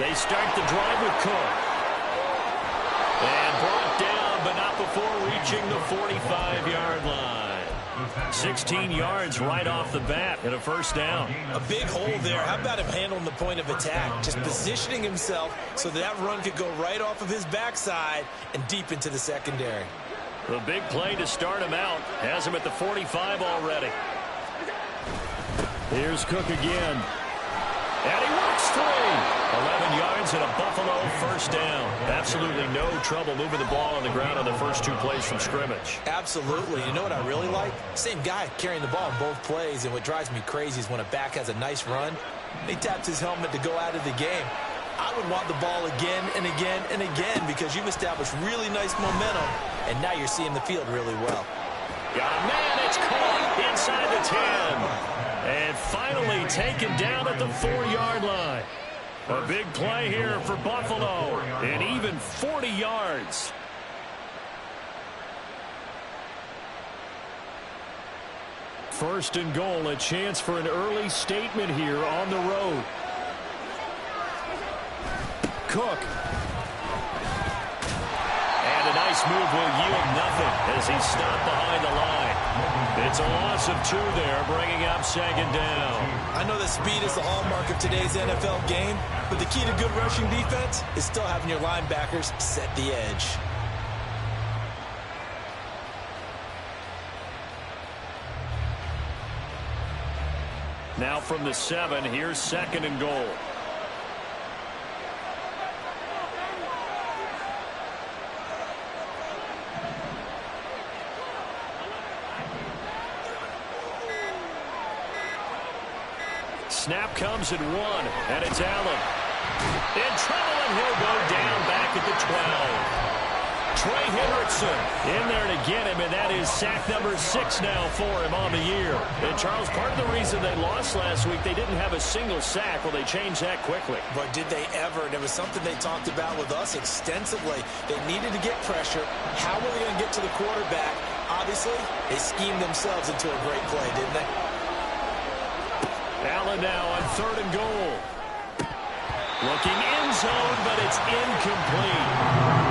They start the drive with Cook. And brought down, but not before reaching the 45-yard line. 16 yards right off the bat and a first down. A big hole there. How about him handling the point of attack? Just positioning himself so that run could go right off of his backside and deep into the secondary. The big play to start him out. Has him at the 45 already. Here's Cook again. And he works free. 11 yards and a Buffalo first down. Absolutely no trouble moving the ball on the ground on the first 2 plays from scrimmage. Absolutely. You know what I really like? Same guy carrying the ball in both plays, and what drives me crazy is when a back has a nice run, he taps his helmet to go out of the game. I would want the ball again and again and again because you've established really nice momentum, and now you're seeing the field really well. Got a man. It's caught inside the 10. And finally taken down at the 4-yard line. A big play here for Buffalo. And even 40 yards. First and goal, a chance for an early statement here on the road. Cook. And a nice move will yield nothing as he's stopped behind the line. It's a loss of 2 there, bringing up 2nd down. I know that speed is the hallmark of today's NFL game, but the key to good rushing defense is still having your linebackers set the edge. Now from the 7, here's 2nd and goal. Snap comes at 1, and it's Allen. In trouble, and he'll go down back at the 12. Trey Hendrickson in there to get him, and that is sack number 6 now for him on the year. And, Charles, part of the reason they lost last week, they didn't have a single sack. Well, they changed that quickly. But did they ever? And it was something they talked about with us extensively. They needed to get pressure. How were they going to get to the quarterback? Obviously, they schemed themselves into a great play, didn't they? Allen now on 3rd and goal. Looking in zone, but it's incomplete.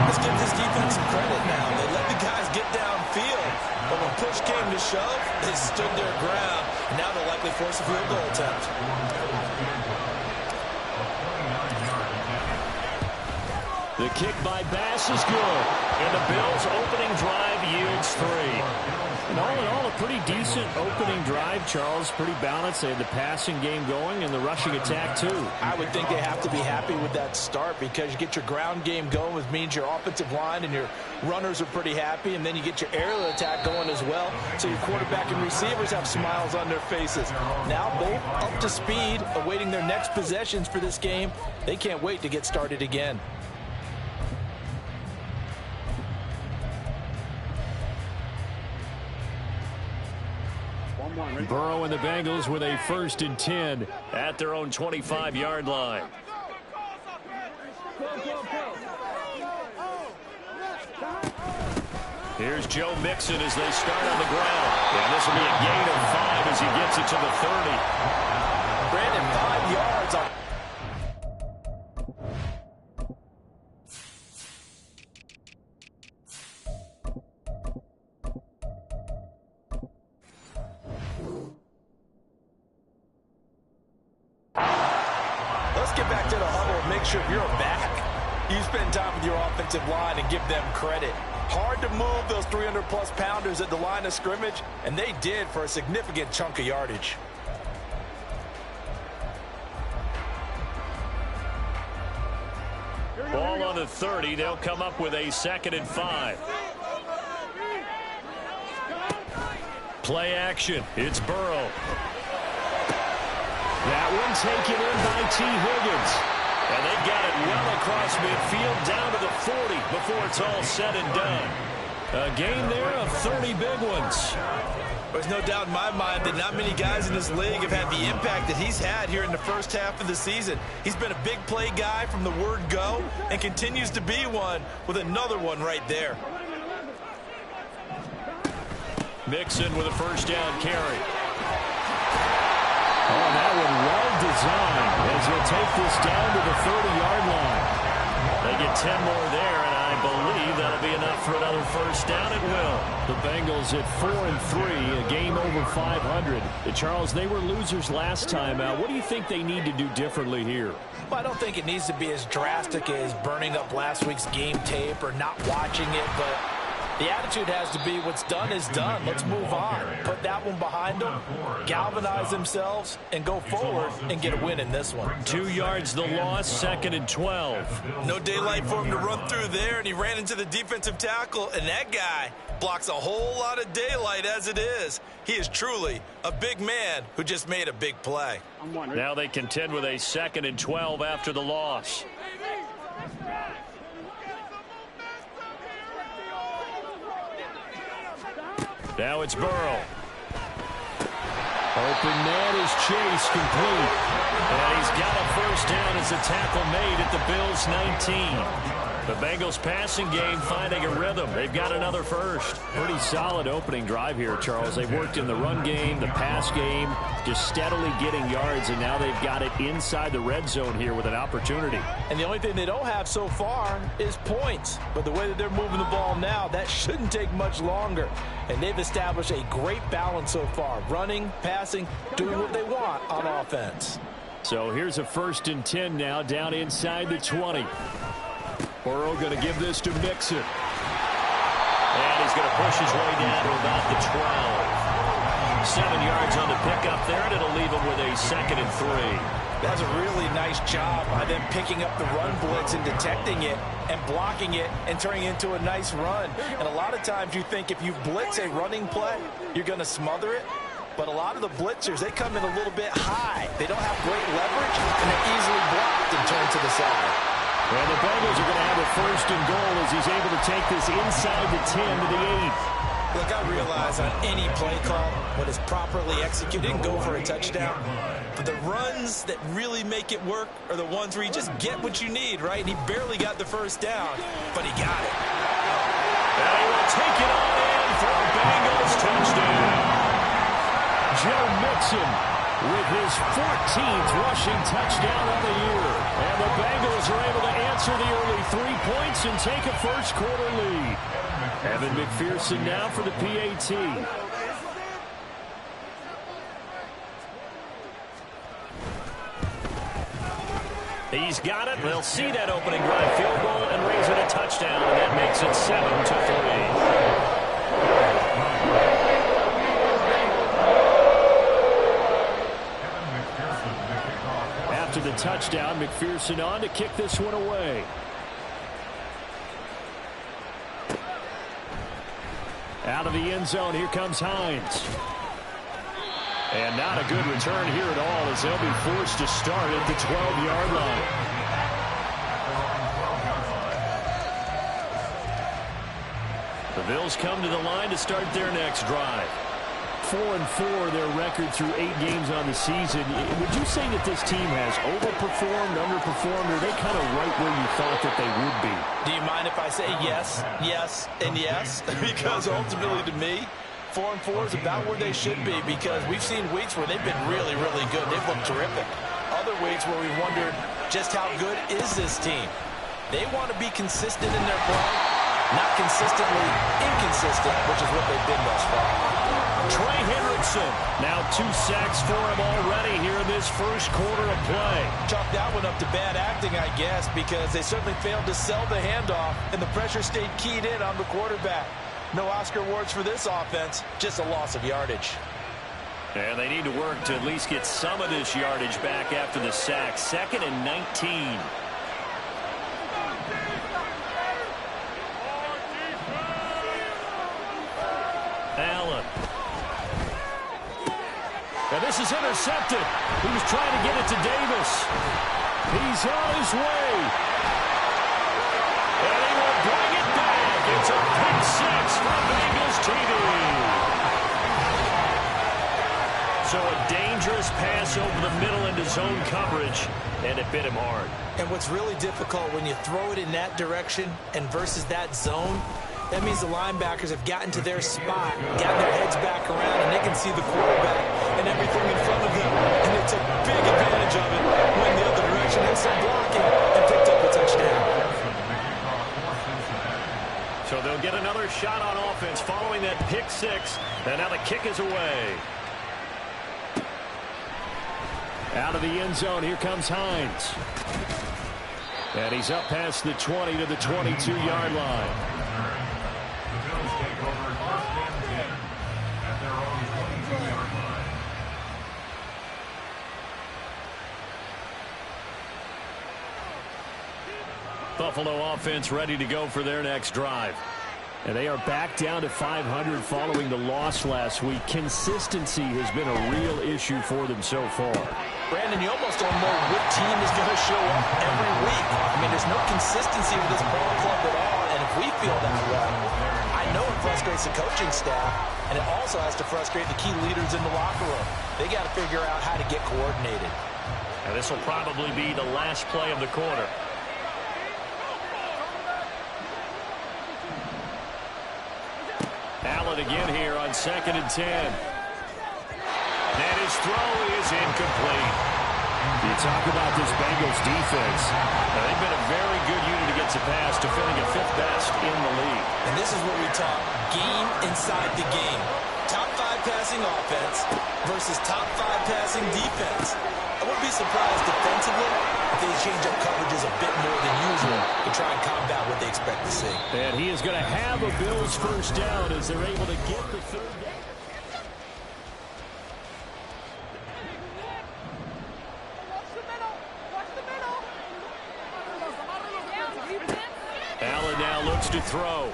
Let's give this defense some credit now. They let the guys get downfield, but when push came to shove, they stood their ground, and now they'll likely force a field goal attempt. The kick by Bass is good, and the Bills' opening drive yields 3. And all in all, a pretty decent opening drive, Charles. Pretty balanced. They had the passing game going and the rushing attack, too. I would think they have to be happy with that start because you get your ground game going, which means your offensive line and your runners are pretty happy, and then you get your aerial attack going as well, so your quarterback and receivers have smiles on their faces. Now both up to speed, awaiting their next possessions for this game. They can't wait to get started again. Burrow and the Bengals with a 1st and 10 at their own 25-yard line. Here's Joe Mixon as they start on the ground. And this will be a gain of 5 as he gets it to the 30. Brandon, 5 yards on. Let's get back to the huddle and make sure you're back. You spend time with your offensive line and give them credit. Hard to move those 300-plus pounders at the line of scrimmage, and they did for a significant chunk of yardage. Ball on the 30. They'll come up with a 2nd and 5. Play action. It's Burrow. That one taken in by T. Higgins. And they got it well across midfield down to the 40 before it's all said and done. A gain there of 30 big ones. There's no doubt in my mind that not many guys in this league have had the impact that he's had here in the first half of the season. He's been a big play guy from the word go and continues to be one with another one right there. Mixon with a first down carry. Oh, that one well designed as they'll take this down to the 30-yard line. They get 10 more there, and I believe that'll be enough for another first down. It will. The Bengals at 4-3, a game over 500. Charles, they were losers last time out. What do you think they need to do differently here? Well, I don't think it needs to be as drastic as burning up last week's game tape or not watching it, but the attitude has to be what's done is done. Let's move on. Put that one behind them, galvanize themselves, and go forward and get a win in this one. 2 yards the loss, 2nd and 12. No daylight for him to run through there, and he ran into the defensive tackle, and that guy blocks a whole lot of daylight as it is. He is truly a big man who just made a big play. Now they contend with a 2nd and 12 after the loss. Now it's Burrow. Open man is Chase, complete. And he's got a first down as a tackle made at the Bills' 19. The Bengals passing game finding a rhythm. They've got another first. Pretty solid opening drive here, Charles. They've worked in the run game, the pass game, just steadily getting yards, and now they've got it inside the red zone here with an opportunity. And the only thing they don't have so far is points. But the way that they're moving the ball now, that shouldn't take much longer. And they've established a great balance so far. Running, passing, doing what they want on offense. So here's a 1st and 10 now down inside the 20. Burrow going to give this to Mixon. And he's going to push his way down to about the 12. 7 yards on the pickup there, and it'll leave him with a 2nd and 3. That's a really nice job by them picking up the run blitz and detecting it and blocking it and turning it into a nice run. And a lot of times you think if you blitz a running play, you're going to smother it. But a lot of the blitzers, they come in a little bit high. They don't have great leverage, and they're easily blocked and turned to the side. Well, the Bengals are going to have a 1st and goal as he's able to take this inside the 10 to the 8. Look, I realize on any play call, when it's properly executed and go for a touchdown, but the runs that really make it work are the ones where you just get what you need, right? And he barely got the first down, but he got it. And he will take it on in for a Bengals touchdown. Joe Mixon with his 14th rushing touchdown of the year. And the Bengals are able to answer the early 3 points and take a first-quarter lead. Evan McPherson now for the PAT. He's got it. They'll see that opening drive field goal and raise it a touchdown, and that makes it 7-3. After the touchdown, McPherson on to kick this one away. Out of the end zone, here comes Hines. And not a good return here at all as they'll be forced to start at the 12-yard line. The Bills come to the line to start their next drive. 4-4 their record through 8 games on the season. Would you say that this team has overperformed, underperformed, or are they kind of right where you thought that they would be? Do you mind if I say yes, yes, and yes? Because ultimately to me, 4-4 is about where they should be, because we've seen weeks where they've been really, really good. They've looked terrific. Other weeks where we wondered just how good is this team. They want to be consistent in their play, not consistently inconsistent, which is what they've been thus far. Trey Hendrickson, now 2 sacks for him already here in this first quarter of play. Chalk that one up to bad acting, I guess, because they certainly failed to sell the handoff, and the pressure stayed keyed in on the quarterback. No Oscar awards for this offense, just a loss of yardage. And they need to work to at least get some of this yardage back after the sack. 2nd and 19. Allen. And this is intercepted. He was trying to get it to Davis. He's on his way. And he will bring it back. It's a pick 6 for Bengals TV. So a dangerous pass over the middle into zone coverage, and it bit him hard. And what's really difficult when you throw it in that direction and versus that zone, that means the linebackers have gotten to their spot, gotten their heads back around, and they can see the quarterback and everything in front of them. And they took big advantage of it when the other direction. get another shot on offense following that pick six. And now the kick is away. Out of the end zone, here comes Hines. And he's up past the 20 to the 22-yard line. Buffalo offense ready to go for their next drive. And they are back down to 500 following the loss last week. Consistency has been a real issue for them so far. Brandon, you almost don't know what team is going to show up every week. I mean, there's no consistency with this ball club at all, and if we feel that way, I know it frustrates the coaching staff, and it also has to frustrate the key leaders in the locker room. They got to figure out how to get coordinated. And this will probably be the last play of the quarter. Allen again here on 2nd and 10. And his throw is incomplete. You talk about this Bengals defense. They've been a very good unit against the pass, defending at 5th best in the league. And this is what we talk, game inside the game. Top 5 passing offense versus top 5 passing defense. I wouldn't be surprised defensively if they change up coverages a bit more than usual to try and combat what they expect to see. And he is going to have a Bills first down as they're able to get the third down. Allen now looks to throw. Oh,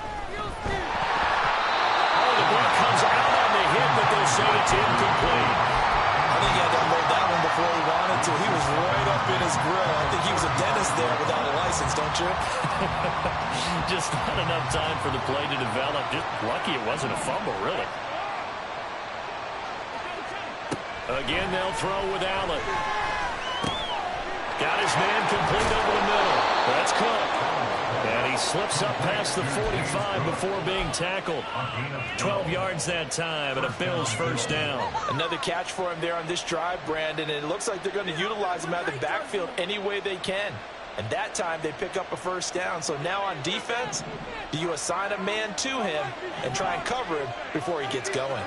the block comes out on the hit, but they'll say it's incomplete. I think he had to unload that one before he wanted to. He was right up in his grill. I think he was a dentist there without a license, don't you? Just not enough time for the play to develop. Just lucky it wasn't a fumble, really. Again, they'll throw with Allen. Got his man complete over the middle. That's Cook. And he slips up past the 45 before being tackled. 12 yards that time, and a Bills first down. Another catch for him there on this drive, Brandon, and it looks like they're going to utilize him out of the backfield any way they can. And that time they pick up a first down. So now on defense, do you assign a man to him and try and cover him before he gets going?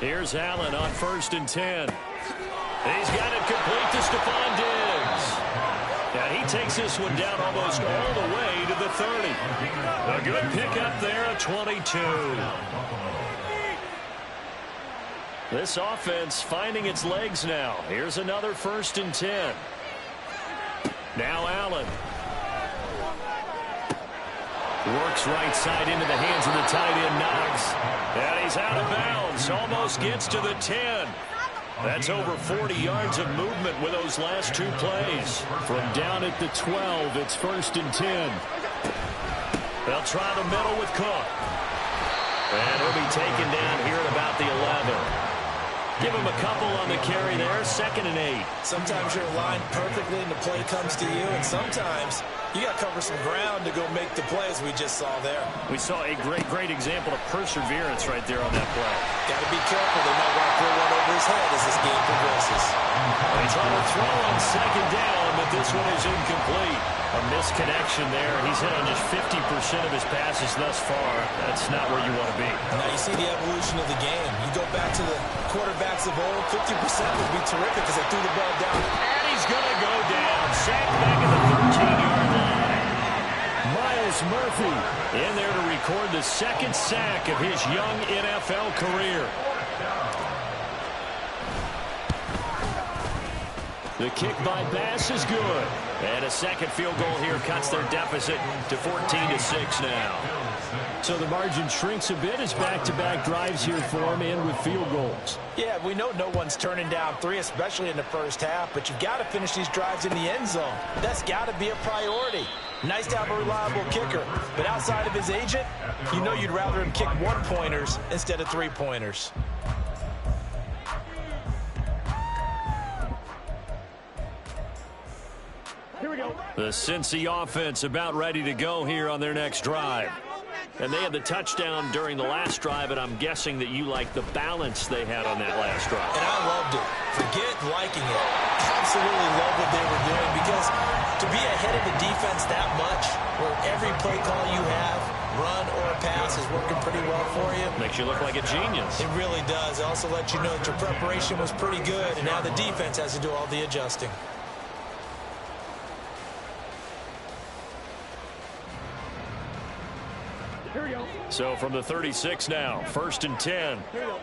Here's Allen on 1st and 10. He's got it complete to Stephon Diggs. And he takes this one down almost all the way to the 30. A good pickup there at 22. This offense finding its legs now. Here's another 1st and 10. Now Allen. Works right side into the hands of the tight end, Knox. And he's out of bounds. Almost gets to the 10. That's over 40 yards of movement with those last 2 plays. From down at the 12, it's 1st and 10. They'll try the middle with Cook. And he'll be taken down here at about the 11. Give him a couple on the carry there, 2nd and 8. Sometimes you're aligned perfectly and the play comes to you, and sometimes you got to cover some ground to go make the plays we just saw there. We saw a great example of perseverance right there on that play. Got to be careful. They might want to throw one over his head as this game progresses. They try to throw on 2nd down, but this one is incomplete. A misconnection there. He's hit on just 50% of his passes thus far. That's not where you want to be. Now you see the evolution of the game. You go back to the quarterbacks of old, 50% would be terrific because they threw the ball down. And he's going to go down. Sacked back at the 13-yard line. Myles Murphy in there to record the 2nd sack of his young NFL career. The kick by Bass is good. And a 2nd field goal here cuts their deficit to 14-6 now. So the margin shrinks a bit as back-to-back drives here for him and with field goals. Yeah, we know no one's turning down 3, especially in the first half, but you've got to finish these drives in the end zone. That's got to be a priority. Nice to have a reliable kicker, but outside of his agent, you know you'd rather him kick 1-pointers instead of 3-pointers. The Cincy offense about ready to go here on their next drive. And they had the touchdown during the last drive, and I'm guessing that you like the balance they had on that last drive. And I loved it. Forget liking it. Absolutely love what they were doing, because to be ahead of the defense that much, where every play call you have run or pass is working pretty well for you. Makes you look like a genius. It really does. It also lets you know that your preparation was pretty good, and now the defense has to do all the adjusting. Here we go. So from the 36 now, 1st and 10. Here we go.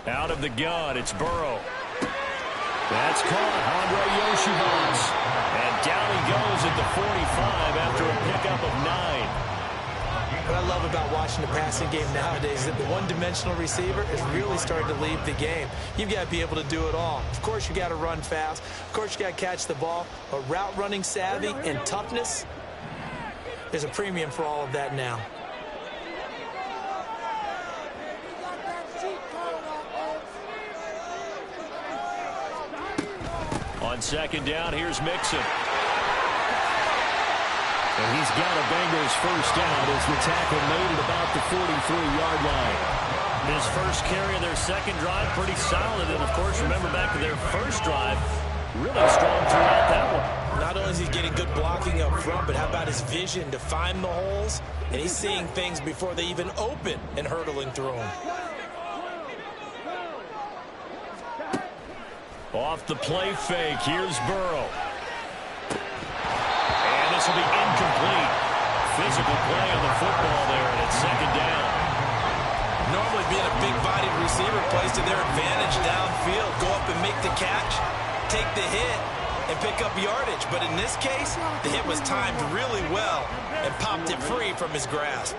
Out of the gun, it's Burrow. That's caught, Andre Yoshibas. And down he goes at the 45 after a pickup of 9. What I love about watching the passing game nowadays is that the one-dimensional receiver is really starting to leave the game. You've got to be able to do it all. Of course, you got to run fast. Of course, you got to catch the ball. But route running savvy and toughness, there's a premium for all of that now. On 2nd down, here's Mixon. And he's got a Bengals first down as the tackle made at about the 43-yard line. His first carry of their second drive, pretty solid. And, of course, remember back to their first drive, really strong throughout that one. Not only is he getting good blocking up front, but how about his vision to find the holes? And he's seeing things before they even open and hurdling through them. Off the play fake, here's Burrow. And this will be incomplete. Physical play on the football there, and it's 2nd down. Normally being a big-bodied receiver plays to their advantage downfield. Go up and make the catch, take the hit, and pick up yardage. But in this case, the hit was timed really well and popped it free from his grasp.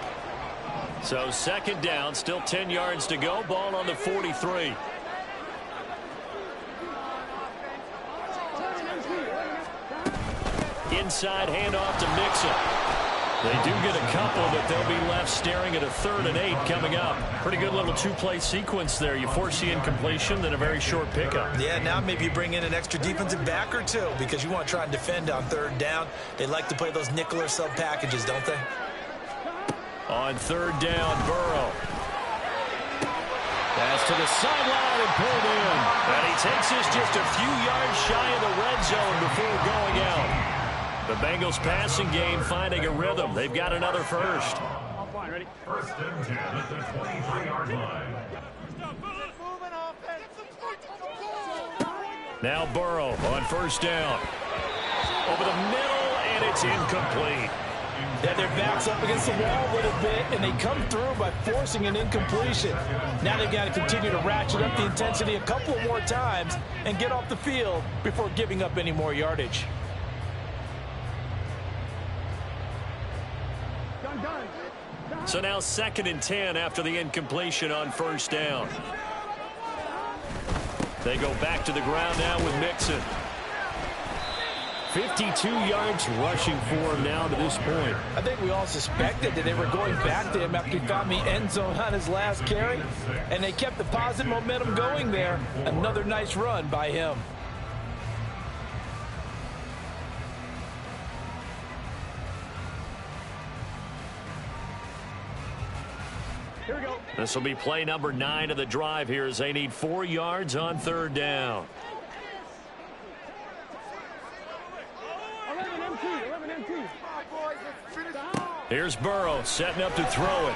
So 2nd down, still 10 yards to go. Ball on the 43. Inside handoff to Mixon. They do get a couple, but they'll be left staring at a 3rd and 8 coming up. Pretty good little two-play sequence there. You force the incompletion, then a very short pickup. Yeah, now maybe you bring in an extra defensive back or two because you want to try and defend on 3rd down. They like to play those nickel or sub packages, don't they? On 3rd down, Burrow. Pass to the sideline and pulled in. And he takes this just a few yards shy of the red zone before going out. The Bengals passing game finding a rhythm. They've got another first. Ready? 1st and 10 at the 23-yard line. Now Burrow on 1st down. Over the middle, and it's incomplete. Yeah, their back's up against the wall a little bit, and they come through by forcing an incompletion. Now they've got to continue to ratchet up the intensity a couple more times and get off the field before giving up any more yardage. So now 2nd and 10 after the incompletion on 1st down. They go back to the ground now with Mixon. 52 yards rushing for him now to this point. I think we all suspected that they were going back to him after he found the end zone on his last carry, and they kept the positive momentum going there. Another nice run by him. Here we go. This will be play number 9 of the drive here as they need 4 yards on 3rd down. 11 MT. Here's Burrow setting up to throw it.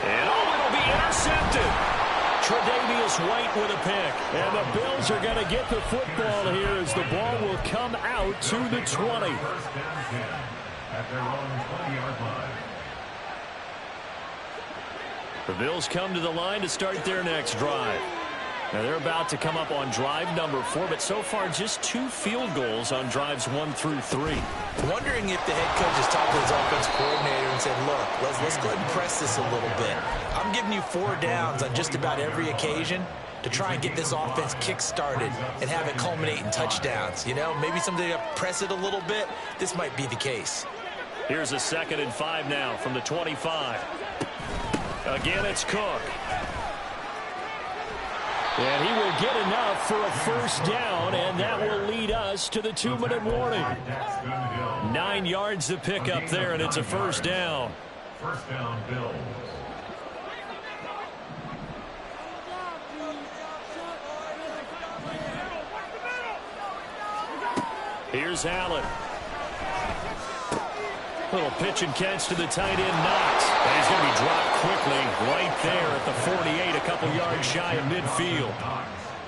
And it'll be intercepted. Tre'Davious White with a pick. And the Bills are going to get the football here as the ball will come out to the 20. 1st and 10 at their own 20-yard line. The Bills come to the line to start their next drive. Now they're about to come up on drive number 4, but so far just 2 field goals on drives 1 through 3. Wondering if the head coach has talked to his offense coordinator and said, look, let's go ahead and press this a little bit. I'm giving you 4 downs on just about every occasion to try and get this offense kick-started and have it culminate in touchdowns. You know, maybe somebody to press it a little bit. This might be the case. Here's a 2nd and 5 now from the 25. Again, it's Cook. And he will get enough for a first down, and that will lead us to the 2-minute warning. 9 yards to pick up there, and it's a first down. 1st down, Bills. Here's Allen. Little pitch and catch to the tight end, Knox. And he's going to be dropped quickly right there at the 48, a couple yards shy of midfield.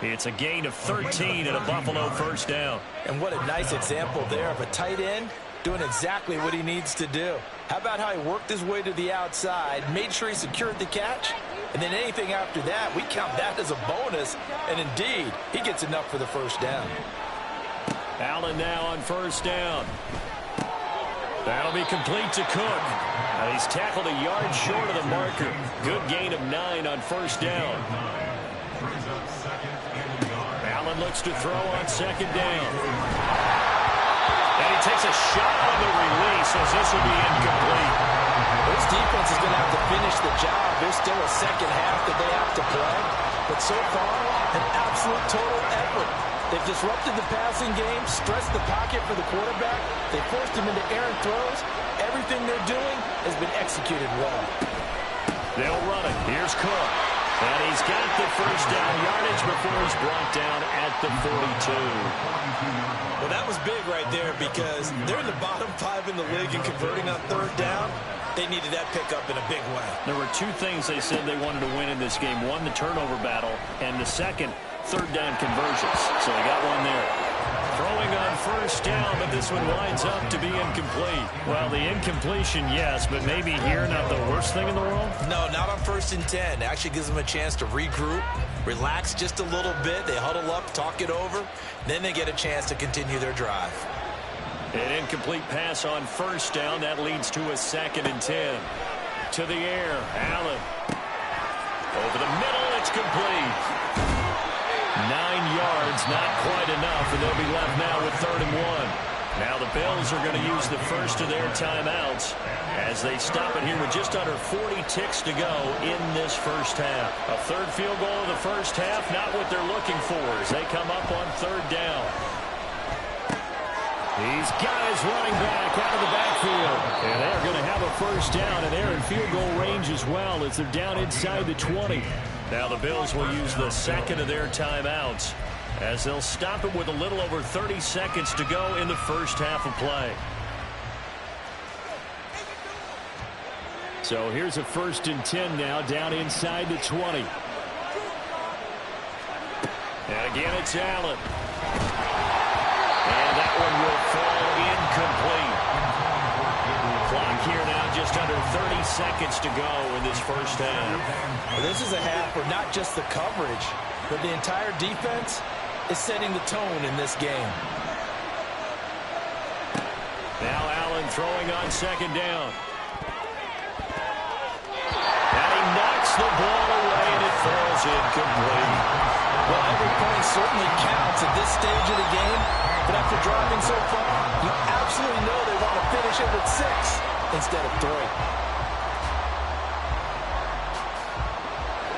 It's a gain of 13 and a Buffalo first down. And what a nice example there of a tight end doing exactly what he needs to do. How about how he worked his way to the outside, made sure he secured the catch, and then anything after that, we count that as a bonus. And indeed, he gets enough for the first down. Allen now on first down. That'll be complete to Cook. And he's tackled a yard short of the marker. Good gain of 9 on first down. Allen looks to throw on second down. And he takes a shot on the release as this will be incomplete. This defense is going to have to finish the job. There's still a second half that they have to play. But so far, an absolute total effort. They've disrupted the passing game, stressed the pocket for the quarterback. They forced him into errant throws. Everything they're doing has been executed well. They'll run it. Here's Cook. And he's got the first down yardage before he's brought down at the 42. Well, that was big right there because they're in the bottom 5 in the league in converting on third down. They needed that pickup in a big way. There were 2 things they said they wanted to win in this game. One, the turnover battle, and the second, third down conversions. So they got one there. Throwing on first down, but this one winds up to be incomplete. Well, the incompletion, yes, but maybe here not the worst thing in the world? No, not on 1st and 10. It actually gives them a chance to regroup, relax just a little bit. They huddle up, talk it over. Then they get a chance to continue their drive. An incomplete pass on first down. That leads to a 2nd and 10. To the air, Allen. Over the middle, it's complete. 9 yards, not quite enough, and they'll be left now with 3rd and 1. Now the Bills are going to use the first of their timeouts as they stop it here with just under 40 ticks to go in this first half. A third field goal of the first half, not what they're looking for as they come up on 3rd down. These guys running back out of the backfield. And they're going to have a first down, and they're in field goal range as well as they're down inside the 20. Now the Bills will use the second of their timeouts as they'll stop it with a little over 30 seconds to go in the first half of play. So here's a 1st and 10 now down inside the 20. And again, it's Allen. And that one will fall incomplete. Clock here now just under 30 seconds to go in this first half. Well, this is a half where not just the coverage, but the entire defense is setting the tone in this game. Now Allen throwing on second down. And he knocks the ball away, and it falls incomplete. Well, every point certainly counts at this stage of the game, but after driving so far, you absolutely know they want to finish it with 6 instead of 3.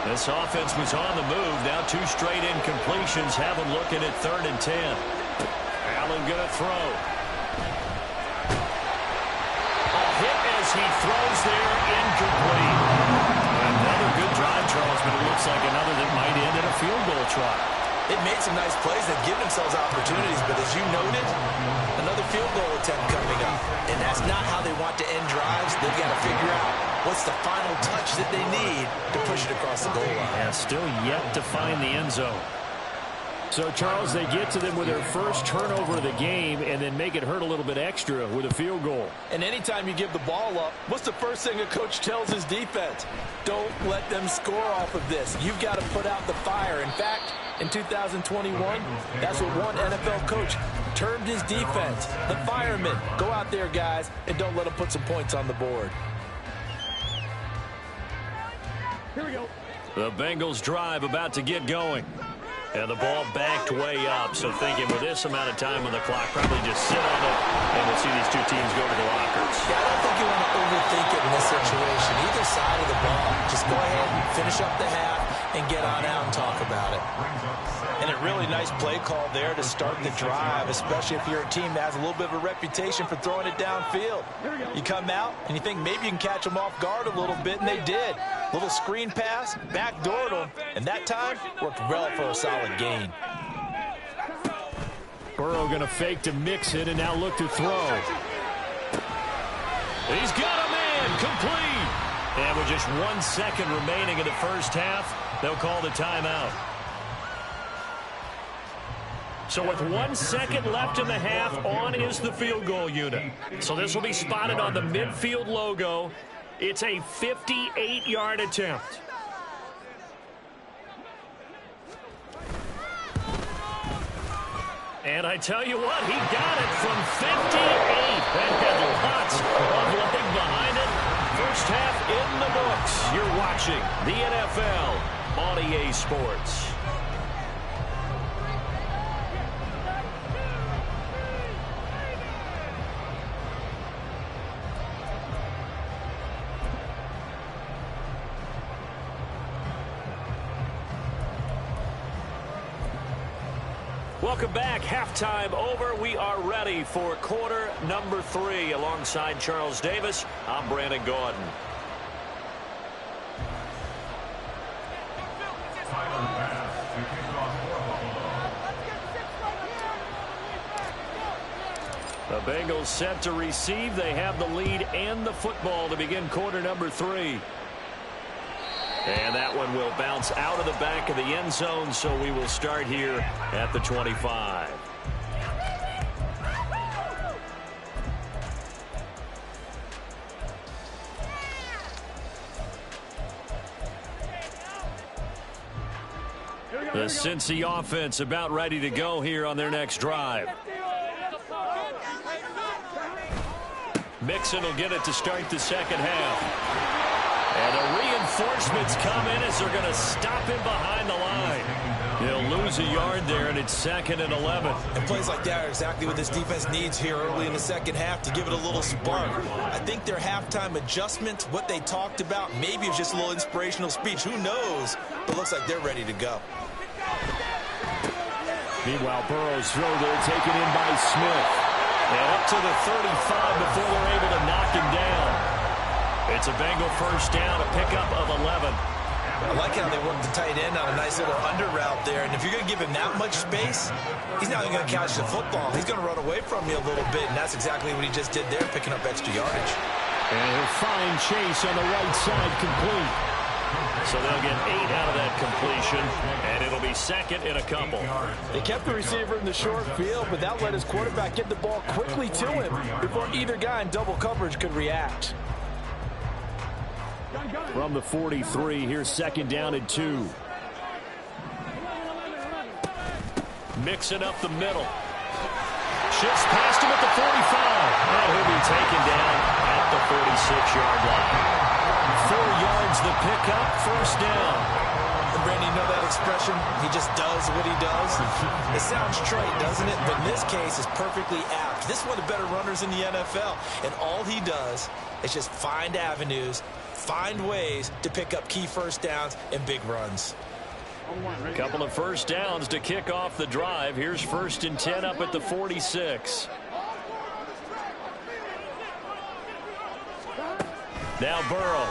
This offense was on the move. Now 2 straight incompletions have them looking at 3rd and 10. Allen going to throw. A hit as he throws there, incomplete. Another good drive, Charles, but it looks like another that might end in a field goal try. They've made some nice plays. They've given themselves opportunities, but as you noted, another field goal attempt coming up. And that's not how they want to end drives. They've got to figure out what's the final touch that they need to push it across the goal line. Yeah, still yet to find the end zone. So, Charles, they get to them with their first turnover of the game and then make it hurt a little bit extra with a field goal. And anytime you give the ball up, what's the first thing a coach tells his defense? Don't let them score off of this. You've got to put out the fire. In fact, in 2021, that's what one NFL coach termed his defense. The firemen. Go out there, guys, and don't let them put some points on the board. Here we go. The Bengals drive about to get going. And the ball backed way up. So thinking with this amount of time on the clock, probably just sit on it, and we'll see these 2 teams go to the lockers. Yeah, I don't think you want to overthink it in this situation. Either side of the ball. Just go ahead and finish up the half and get on out and talk about it. And a really nice play call there to start the drive, especially if you're a team that has a little bit of a reputation for throwing it downfield. You come out and you think maybe you can catch them off guard a little bit, and they did. Little screen pass, backdoored them, and that time worked well for a solid gain. Burrow going to fake to mix it and now look to throw. He's got a man, complete. And with just 1 second remaining in the first half, they'll call the timeout. So with 1 second left in the half, on is the field goal unit. So this will be spotted on the midfield logo. It's a 58-yard attempt. And I tell you what, he got it from 58. That had lots of leg behind it. First half in the books. You're watching the NFL on EA Sports. Welcome back. Halftime over. We are ready for quarter number 3. Alongside Charles Davis, I'm Brandon Gordon. Final pass to kick off for Buffalo. The Bengals set to receive. They have the lead and the football to begin quarter number 3. And that one will bounce out of the back of the end zone, so we will start here at the 25. The Cincy offense about ready to go here on their next drive. Mixon will get it to start the second half. And the reinforcements come in as they're going to stop him behind the line. He'll lose a yard there, and it's 2nd and 11. And plays like that are exactly what this defense needs here early in the second half to give it a little spark. I think their halftime adjustment, what they talked about, maybe it's just a little inspirational speech. Who knows? But it looks like they're ready to go. Meanwhile, Burrow's throw there taken in by Smith. And up to the 35 before they're able to knock him down. It's a Bengal first down, a pickup of 11. I like how they work the tight end on a nice little under route there. And if you're going to give him that much space, he's not even going to catch the football. He's going to run away from you a little bit, and that's exactly what he just did there, picking up extra yardage. And he'll find Chase on the right side, complete. So they'll get 8 out of that completion, and it'll be 2nd and a couple. They kept the receiver in the short field, but that let his quarterback get the ball quickly to him before either guy in double coverage could react. From the 43, here's 2nd down and 2. Mixing up the middle. Shifts past him at the 45. And he'll be taken down at the 46-yard line. 4 yards the pickup, first down. And Brandon, you know that expression? He just does what he does. It sounds trite, doesn't it? But in this case, it's perfectly apt. This is one of the better runners in the NFL. And all he does is just find avenues, find ways to pick up key first downs and big runs. A couple of first downs to kick off the drive. Here's 1st and 10 up at the 46. Now Burrow.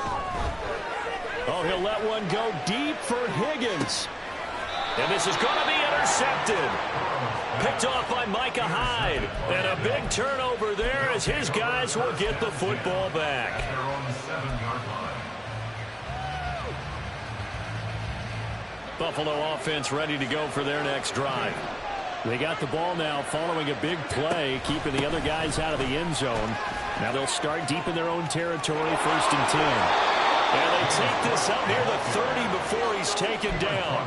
Oh, he'll let one go deep for Higgins. And this is going to be intercepted. Picked off by Micah Hyde. And a big turnover there as his guys will get the football back. Buffalo offense ready to go for their next drive. They got the ball now following a big play, keeping the other guys out of the end zone. Now they'll start deep in their own territory, 1st and 10. And they take this up near the 30 before he's taken down.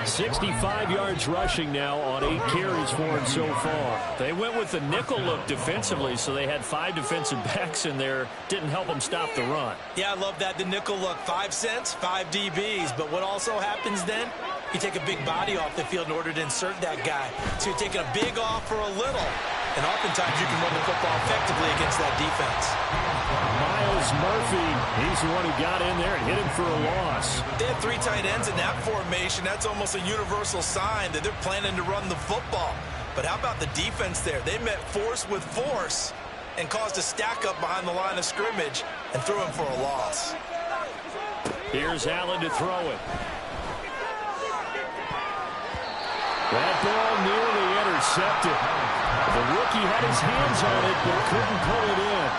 65 yards rushing now on 8 carries for him so far. They went with the nickel look defensively, so they had 5 defensive backs in there. Didn't help them stop the run. Yeah, I love that. The nickel look, 5 cents, 5 DBs. But what also happens then? You take a big body off the field in order to insert that guy. So you're taking a big off for a little. And oftentimes you can run the football effectively against that defense. Myles Murphy, he's the one who got in there and hit him for a loss. They had 3 tight ends in that formation. That's almost a universal sign that they're planning to run the football. But how about the defense there? They met force with force and caused a stack up behind the line of scrimmage and threw him for a loss. Here's Allen to throw it. That ball nearly intercepted. The rookie had his hands on it, but couldn't pull it in.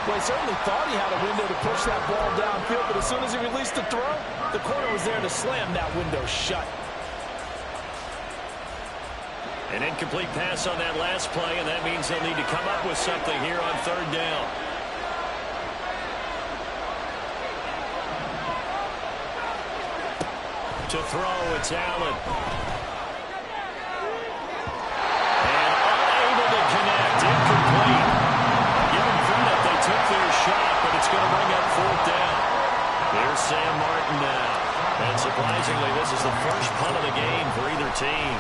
Well, he certainly thought he had a window to push that ball downfield, but as soon as he released the throw, the corner was there to slam that window shut. An incomplete pass on that last play, and that means they'll need to come up with something here on third down. To throw, it's Allen. And unable to connect, incomplete. Give them credit, they took their shot, but it's going to bring up fourth down. There's Sam Martin now. And surprisingly, this is the first punt of the game for either team.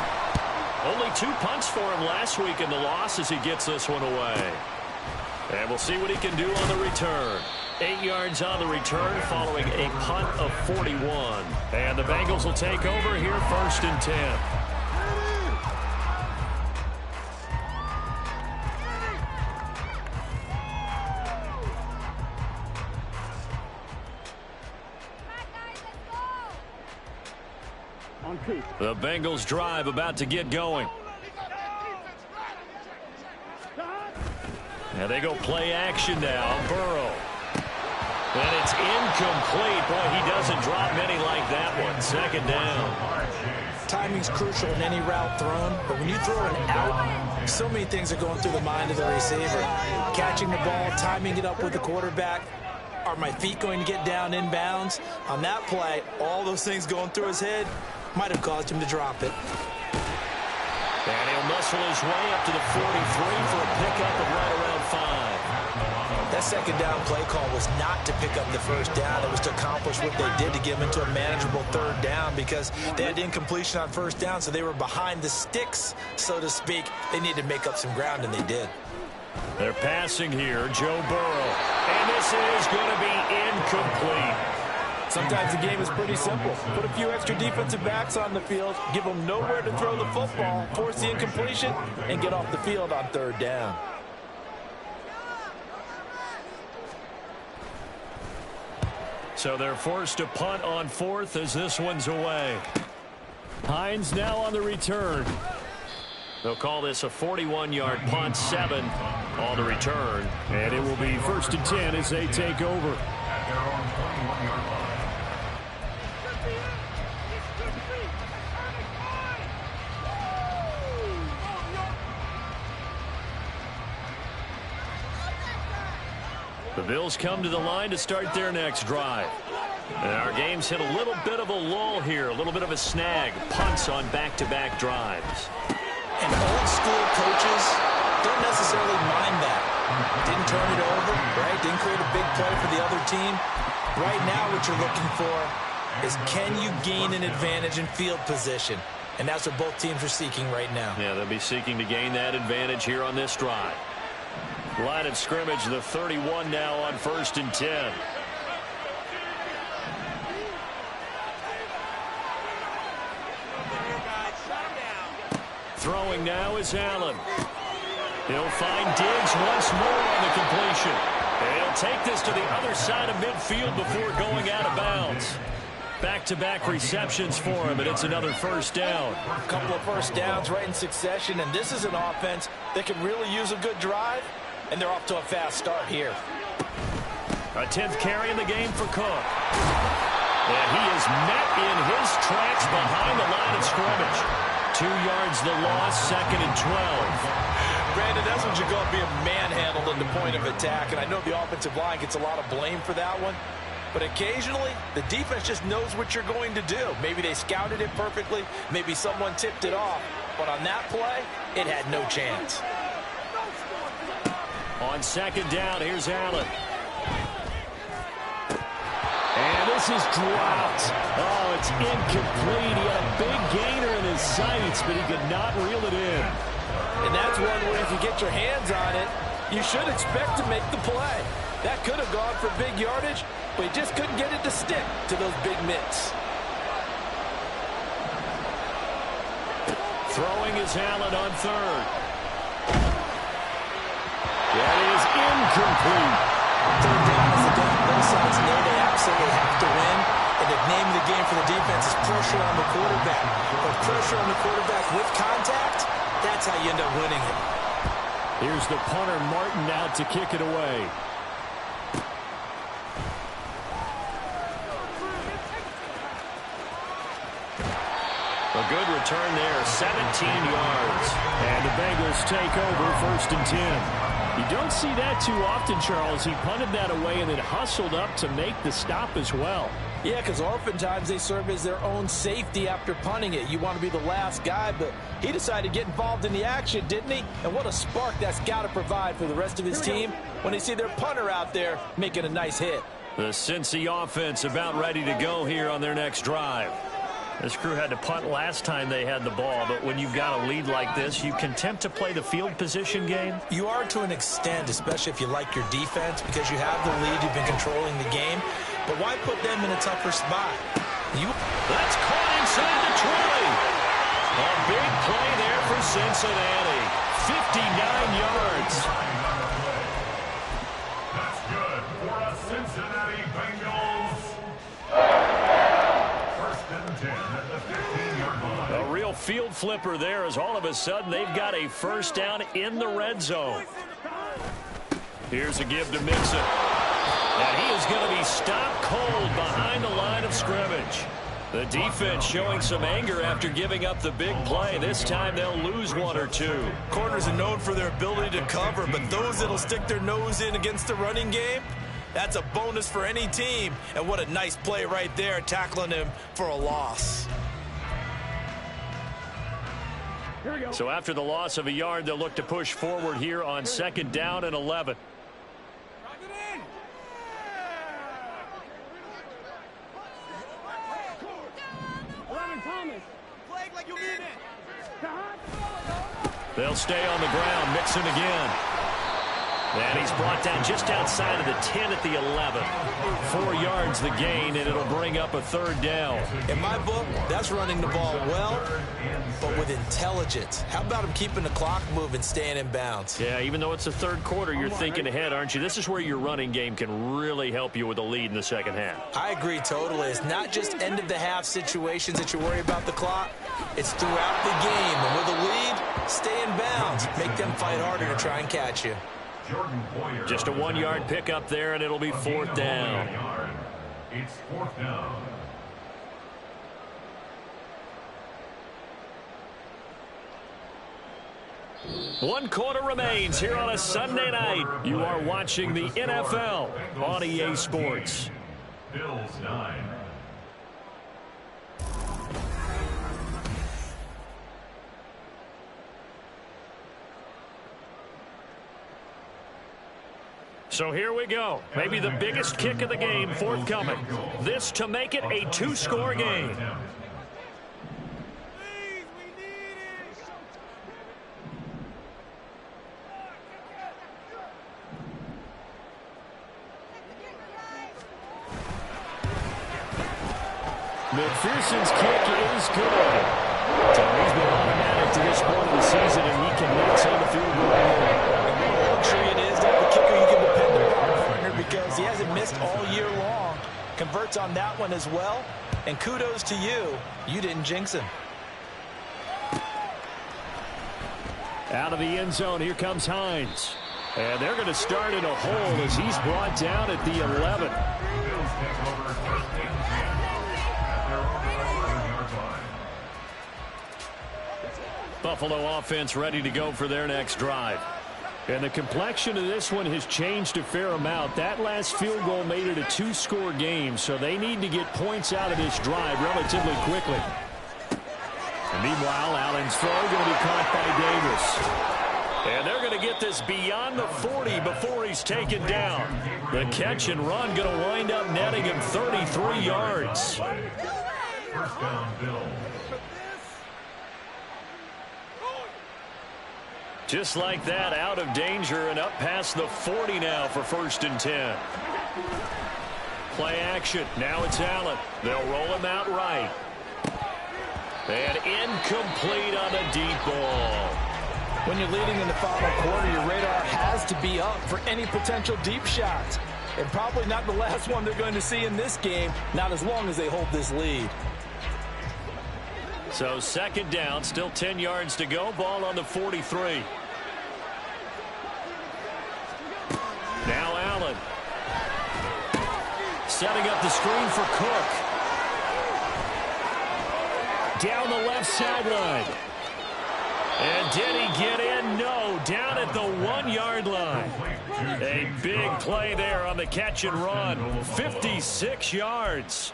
Only 2 punts for him last week in the loss as he gets this one away. And we'll see what he can do on the return. 8 yards on the return following a punt of 41. And the Bengals will take over here 1st and 10. The Bengals drive about to get going. Now they go play action now. Burrow. And it's incomplete. Boy, he doesn't drop many like that one. 2nd down. Timing's crucial in any route thrown, but when you throw an out, so many things are going through the mind of the receiver. Catching the ball, timing it up with the quarterback. Are my feet going to get down inbounds? On that play, all those things going through his head might have caused him to drop it. And he'll muscle his way up to the 43 for a pickup of right around 5. That 2nd down play call was not to pick up the 1st down. It was to accomplish what they did to get him into a manageable 3rd down because they had incompletion on 1st down, so they were behind the sticks, so to speak. They needed to make up some ground, and they did. They're passing here, Joe Burrow. And this is going to be incomplete. Sometimes the game is pretty simple. Put a few extra defensive backs on the field, give them nowhere to throw the football, force the incompletion, and get off the field on 3rd down. So they're forced to punt on 4th as this one's away. Hines now on the return. They'll call this a 41-yard punt, 7 on the return. And it will be 1st and 10 as they take over. The Bills come to the line to start their next drive. And our game's hit a little bit of a lull here, a little bit of a snag. Punts on back-to-back drives. And old school coaches don't necessarily mind that. Didn't turn it over, right? Didn't create a big play for the other team. Right now what you're looking for is can you gain an advantage in field position? And that's what both teams are seeking right now. Yeah, they'll be seeking to gain that advantage here on this drive. Line of scrimmage, the 31 now on 1st and 10. Throwing now is Allen. He'll find Diggs once more on the completion. And he'll take this to the other side of midfield before going out of bounds. Back-to-back receptions for him, and it's another 1st down. A couple of 1st downs right in succession, and this is an offense that can really use a good drive. And they're off to a fast start here. A 10th carry in the game for Cook. And he is met in his tracks behind the line of scrimmage. 2 yards the loss, 2nd and 12. Brandon, that's what you call being manhandled at the point of attack. And I know the offensive line gets a lot of blame for that one. But occasionally, the defense just knows what you're going to do. Maybe they scouted it perfectly. Maybe someone tipped it off. But on that play, it had no chance. On 2nd down, here's Allen. And this is dropped. Oh, it's incomplete. He had a big gainer in his sights, but he could not reel it in. And that's one where if you get your hands on it, you should expect to make the play. That could have gone for big yardage, but he just couldn't get it to stick to those big mitts. Throwing is Allen on 3rd. That is incomplete. 3rd down is the down. Both sides know they absolutely have to win. And the name of the game for the defense is pressure on the quarterback. But pressure on the quarterback with contact, That's how you end up winning it. Here's the punter, Martin, out to kick it away. A good return there, 17 yards. And the Bengals take over 1st and 10. You don't see that too often, Charles. He punted that away and then hustled up to make the stop as well. Yeah, because oftentimes they serve as their own safety after punting it. You want to be the last guy, but he decided to get involved in the action, didn't he? And what a spark that's got to provide for the rest of his team when they see their punter out there making a nice hit. The Cincy offense about ready to go here on their next drive. This crew had to punt last time they had the ball, but when you've got a lead like this, you can attempt to play the field position game. You are to an extent, especially if you like your defense, because you have the lead, you've been controlling the game. But why put them in a tougher spot? That's caught inside the 20. A big play there for Cincinnati. 59 yards. That's good for a Cincinnati Bengals. 1st and 10 at the 15-yard line. A real field flipper there as all of a sudden they've got a 1st down in the red zone. Here's a give to Mixon. And he is going to be stopped cold behind the line of scrimmage. The defense showing some anger after giving up the big play. This time they'll lose 1 or 2. Corners are known for their ability to cover, but those that'll stick their nose in against the running game, that's a bonus for any team. And what a nice play right there, tackling him for a loss. Here we go. So after the loss of a yard, they'll look to push forward here on 2nd down and 11. They'll stay on the ground. Mixon again. And he's brought down just outside of the 10 at the 11. 4 yards the gain, and it'll bring up a 3rd down. In my book, that's running the ball well, but with intelligence. How about him keeping the clock moving, staying in bounds? Yeah, even though it's the 3rd quarter, you're thinking ahead, aren't you? This is where your running game can really help you with a lead in the 2nd half. I agree totally. It's not just end-of-the-half situations that you worry about the clock. It's throughout the game. And with a lead, stay in bounds. Make them fight harder to try and catch you. Just a 1-yard pickup there, and it'll be 4th down. It's 4th down. One quarter remains here on a Sunday night. You are watching the NFL on EA Sports. Bills 9. So here we go. Maybe the biggest kick of the game forthcoming. This to make it a 2-score game. McPherson's kick is good. So he's been automatic to this point of the season, and he can make some of the field goal. And what a luxury it is to have a kicker you can depend upon, partner, because he hasn't missed all year long. Converts on that one as well. And kudos to you. You didn't jinx him. Out of the end zone, here comes Hines. And they're going to start in a hole as he's brought down at the 11. Buffalo offense ready to go for their next drive. And the complexion of this one has changed a fair amount. That last field goal made it a 2-score game, so they need to get points out of this drive relatively quickly. And meanwhile, Allen's throw going to be caught by Davis. And they're going to get this beyond the 40 before he's taken down. The catch and run going to wind up netting him 33 yards. First down, Bills. Just like that, out of danger and up past the 40 now for 1st and 10. Play action. Now it's Allen. They'll roll him out right. And incomplete on a deep ball. When you're leading in the final quarter, your radar has to be up for any potential deep shots. And probably not the last one they're going to see in this game, not as long as they hold this lead. So second down, still 10 yards to go. Ball on the 43. Now Allen. Setting up the screen for Cook. Down the left sideline. And did he get in? No, down at the 1-yard line. A big play there on the catch and run. 56 yards.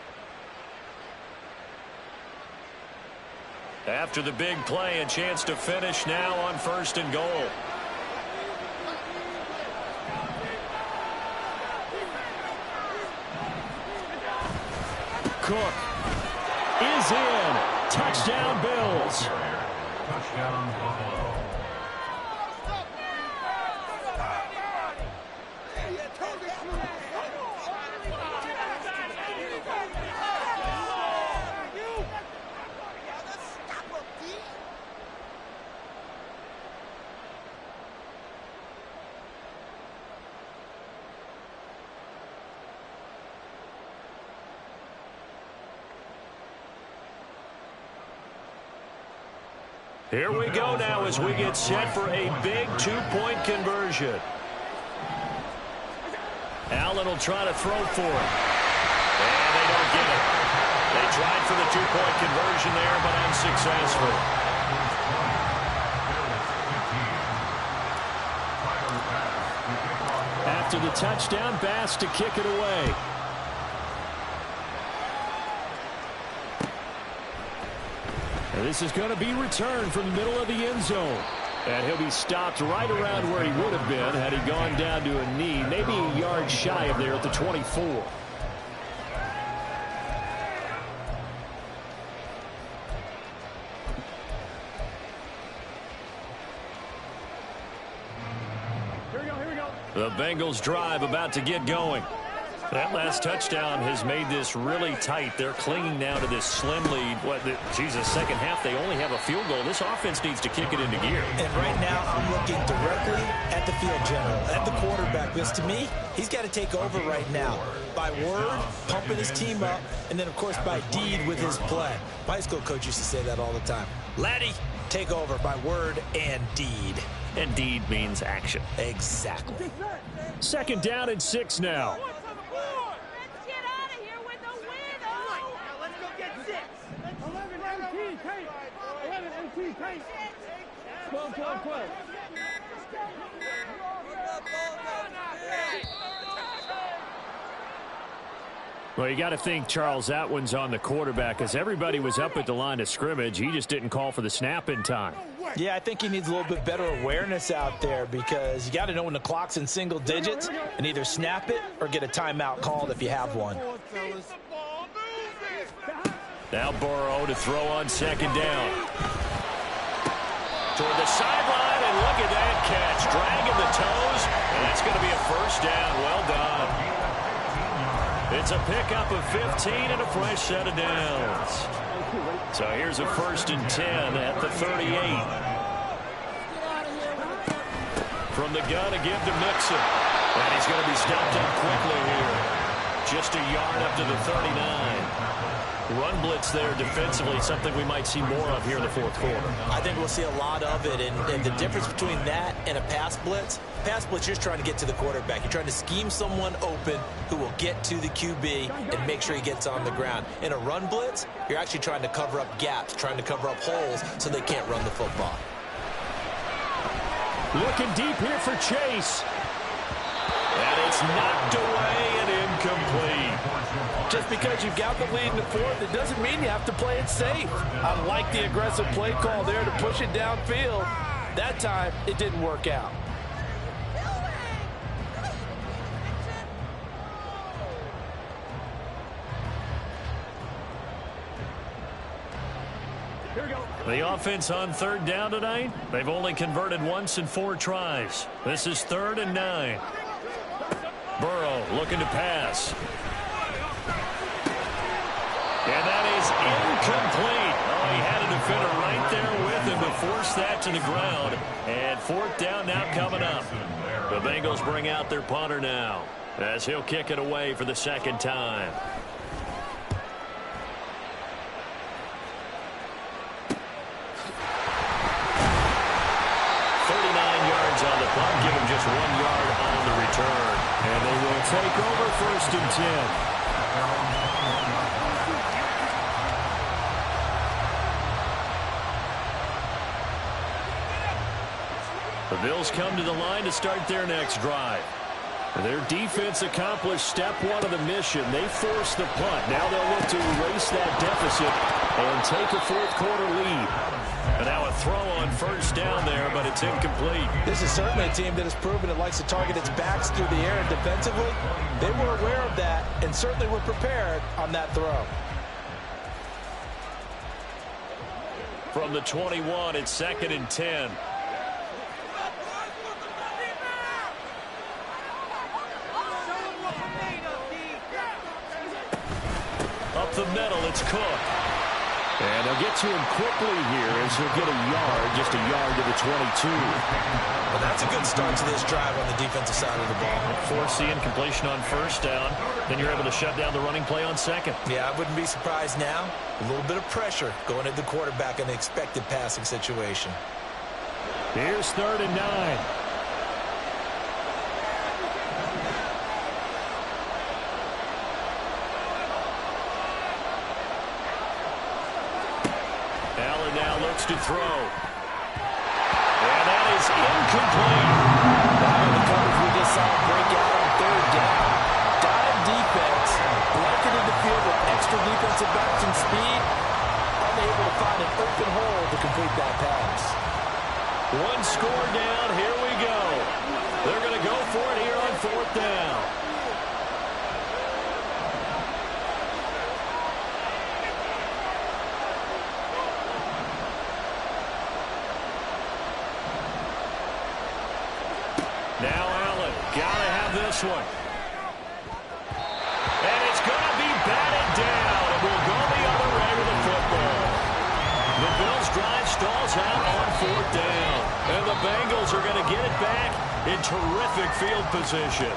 After the big play, a chance to finish now on 1st and goal. Cook is in. Touchdown, Bills. Touchdown, Buffalo. Here we go now as we get set for a big 2-point conversion. Allen will try to throw for it. And they don't get it. They tried for the 2-point conversion there, but unsuccessful. After the touchdown, Bass to kick it away. And this is going to be returned from the middle of the end zone. And he'll be stopped right around where he would have been had he gone down to a knee, maybe a yard shy of there at the 24. The Bengals drive about to get going. That last touchdown has made this really tight. They're clinging now to this slim lead. Second half, they only have a field goal. This offense needs to kick it into gear. And right now, I'm looking directly at the field general, at the quarterback. Because to me, he's got to take over right now. By word, pumping his team up, and then, of course, by deed with his play. My high school coach used to say that all the time. Laddie, take over by word and deed. And deed means action. Exactly. Second down and 6 now. Pace. 12, 12, 12. Well, you got to think, Charles, that one's on the quarterback as everybody was up at the line of scrimmage. He just didn't call for the snap in time. Yeah, I think he needs a little bit better awareness out there because you got to know when the clock's in single digits and either snap it or get a timeout called if you have one. Now Burrow to throw on second down. Toward the sideline, and look at that catch. Dragging the toes, and that's going to be a first down. Well done. It's a pickup of 15 and a fresh set of downs. So here's a 1st and 10 at the 38. From the gun, a give to Mixon. And he's going to be stopped up quickly here. Just a yard up to the 39. Run blitz there defensively, something we might see more of here in the fourth quarter. I think we'll see a lot of it, and the difference between that and a pass blitz, you're just trying to get to the quarterback. You're trying to scheme someone open who will get to the QB and make sure he gets on the ground. In a run blitz, you're actually trying to cover up gaps, trying to cover up holes so they can't run the football. Looking deep here for Chase. And it's knocked away and incomplete. Just because you've got the lead in the fourth, it doesn't mean you have to play it safe. I like the aggressive play call there to push it downfield. That time, it didn't work out. The offense on third down tonight, they've only converted once in 4 tries. This is 3rd and 9. Burrow looking to pass. And that is incomplete. Oh, he had a defender right there with him to force that to the ground. And 4th down now coming up. The Bengals bring out their punter now as he'll kick it away for the 2nd time. just 1 yard on the return. And they will take over 1st and 10. The Bills come to the line to start their next drive. Their defense accomplished step 1 of the mission. They forced the punt. Now they'll look to erase that deficit and take a 4th quarter lead. And now a throw on 1st down there, but it's incomplete. This is certainly a team that has proven it likes to target its backs through the air and defensively. They were aware of that and certainly were prepared on that throw. From the 21, it's 2nd and 10. Up the middle, it's Cook. And they'll get to him quickly here as he'll get a yard, just a yard to the 22. Well, that's a good start to this drive on the defensive side of the ball. Force the incompletion on 1st down. Then you're able to shut down the running play on 2nd. Yeah, I wouldn't be surprised now. A little bit of pressure going at the quarterback in the expected passing situation. Here's 3rd and 9. Allen now looks to throw. And that is incomplete. Now the coverage we just saw break out on 3rd down. Dive defense, blanketed the field with extra defensive backs and speed, unable to find an open hole to complete that pass. 1 score down, here we go. They're going to go for it here on 4th down. Now Allen, gotta have this one. And it's gonna be batted down, and we'll go the other way with the football. The Bills drive stalls out on 4th down, and the Bengals are gonna get it back in terrific field position.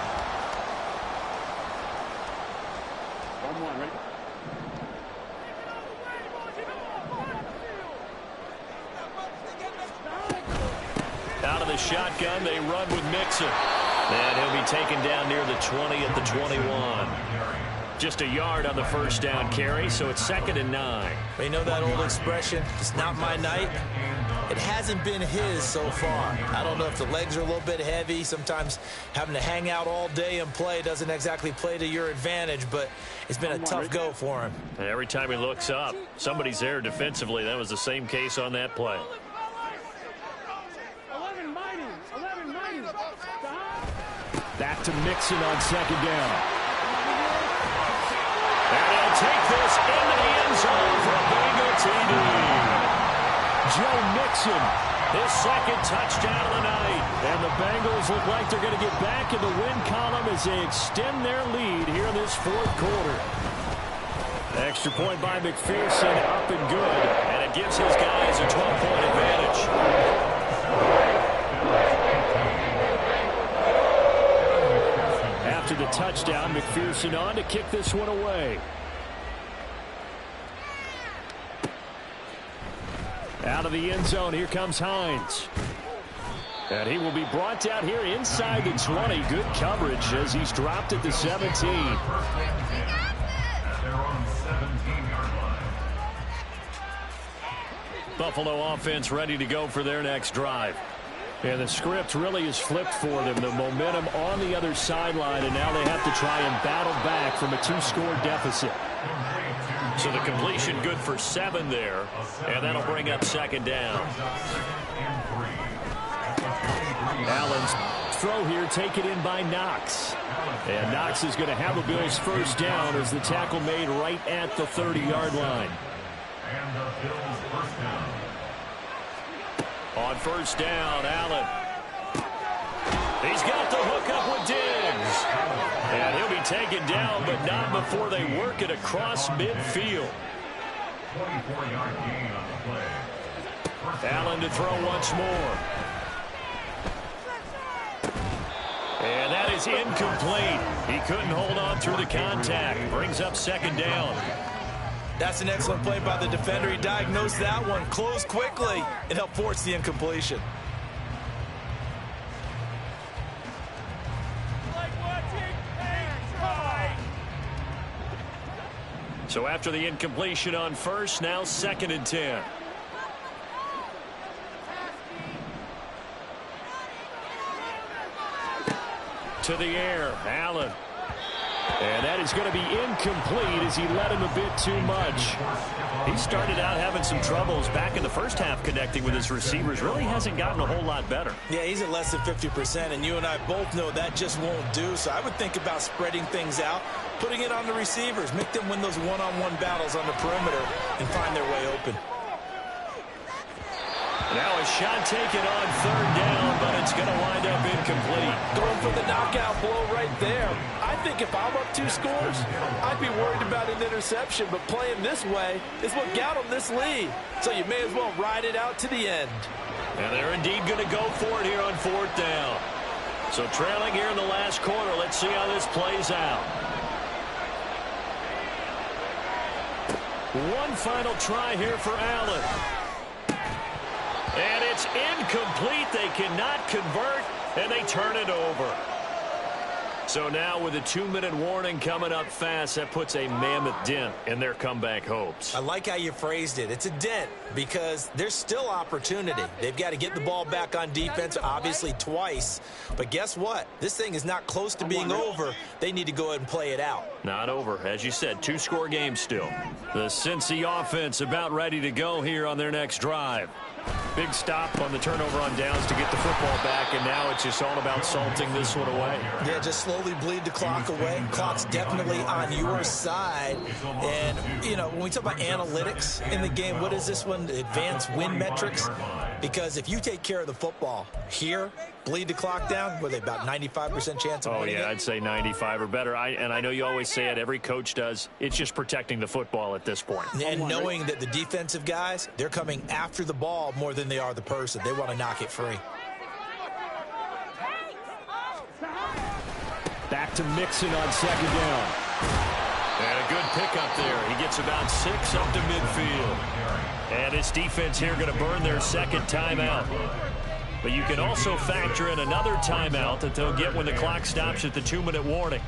Out of the shotgun, they run with Mixon. And he'll be taken down near the 20 at the 21. Just a yard on the 1st down carry, so it's 2nd and 9. You know that old expression, it's not my night? It hasn't been his so far. I don't know if the legs are a little bit heavy. Sometimes having to hang out all day and play doesn't exactly play to your advantage, but it's been a tough go for him. And every time he looks up, somebody's there defensively. That was the same case on that play. Back to Mixon on 2nd down. And he'll take this into the end zone for a Bengal TD. Joe Mixon, his 2nd touchdown of the night. And the Bengals look like they're going to get back in the win column as they extend their lead here in this 4th quarter. Extra point by McPherson, up and good. And it gives his guys a 12-point advantage. After the touchdown, McPherson on to kick this one away. Out of the end zone, here comes Hines. And he will be brought down here inside the 20. Good coverage as he's dropped at the 17. Buffalo offense ready to go for their next drive. And the script really is flipped for them. The momentum on the other sideline, and now they have to try and battle back from a 2-score deficit. So the completion good for 7 there, and that'll bring up 2nd down. Allen's throw here taken in by Knox. And Knox is going to have the Bills' 1st down as the tackle made right at the 30-yard line. And the Bills' 1st down. On 1st down, Allen. He's got the hook up with Diggs. And he'll be taken down, but not before they work it across midfield. 24-yard gain on the play. Allen to throw once more. And that is incomplete. He couldn't hold on through the contact. Brings up 2nd down. That's an excellent play by the defender. He diagnosed that one, closed quickly, and helped force the incompletion. So after the incompletion on first, now 2nd and 10. To the air, Allen. And that is going to be incomplete as he led him a bit too much. He started out having some troubles back in the first half connecting with his receivers. Really hasn't gotten a whole lot better. Yeah, he's at less than 50%, and you and I both know that just won't do. So I would think about spreading things out, putting it on the receivers, make them win those one-on-one battles on the perimeter and find their way open. Now a shot taken on 3rd down, but it's going to wind up incomplete. Going for the knockout blow right there. I think if I'm up 2 scores, I'd be worried about an interception, but playing this way is what got them this lead. So you may as well ride it out to the end. And they're indeed going to go for it here on 4th down. So trailing here in the last quarter. Let's see how this plays out. One final try here for Allen. And it's incomplete. They cannot convert, and they turn it over. So now with a 2-minute warning coming up fast, that puts a mammoth dent in their comeback hopes. I like how you phrased it. It's a dent because there's still opportunity. They've got to get the ball back on defense, obviously twice. But guess what? This thing is not close to being over. They need to go ahead and play it out. Not over. As you said, 2-score game still. The Cincy offense about ready to go here on their next drive. Big stop on the turnover on downs to get the football back, and now it's just all about salting this one away. Yeah, just slowly bleed the clock away. Clock's definitely on your side. And, you know, when we talk about analytics in the game, what is this one? Advanced win metrics? Because if you take care of the football here, bleed the clock down, were they about 95% chance of winning it? I'd say 95 or better. And I know you always say it, every coach does. It's just protecting the football at this point. And knowing that the defensive guys, they're coming after the ball more than they are the person. They want to knock it free. Back to Mixon on 2nd down. And a good pickup there. He gets about 6 up to midfield. And this defense here going to burn their 2nd timeout. But you can also factor in another timeout that they'll get when the clock stops at the 2-minute warning.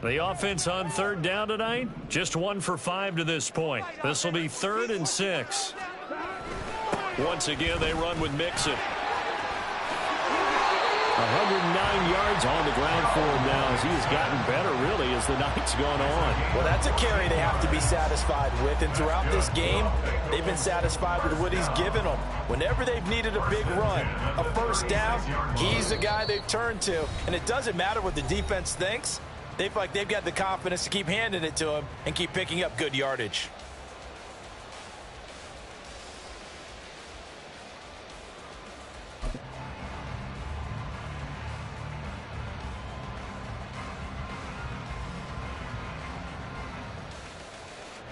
The offense on 3rd down tonight, just 1 for 5 to this point. This will be 3rd and 6. Once again, they run with Mixon. 109 yards on the ground for him now as he has gotten better, really, as the night's gone on. Well, that's a carry they have to be satisfied with. And throughout this game, they've been satisfied with what he's given them. Whenever they've needed a big run, a 1st down, he's the guy they've turned to. And it doesn't matter what the defense thinks. They feel like they've got the confidence to keep handing it to him and keep picking up good yardage.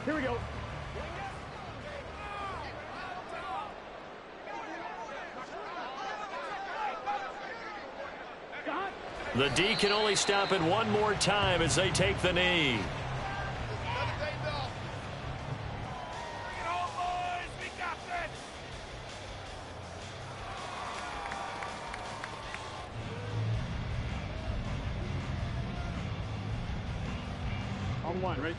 Here we go. The D can only stop it one more time as they take the knee. On 1, right?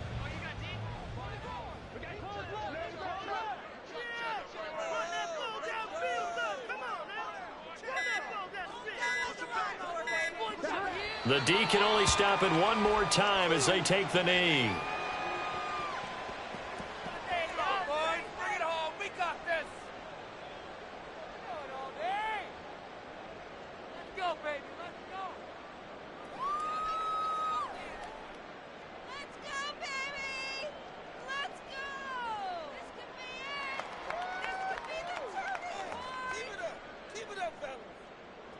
The D can only stop it one more time as they take the knee.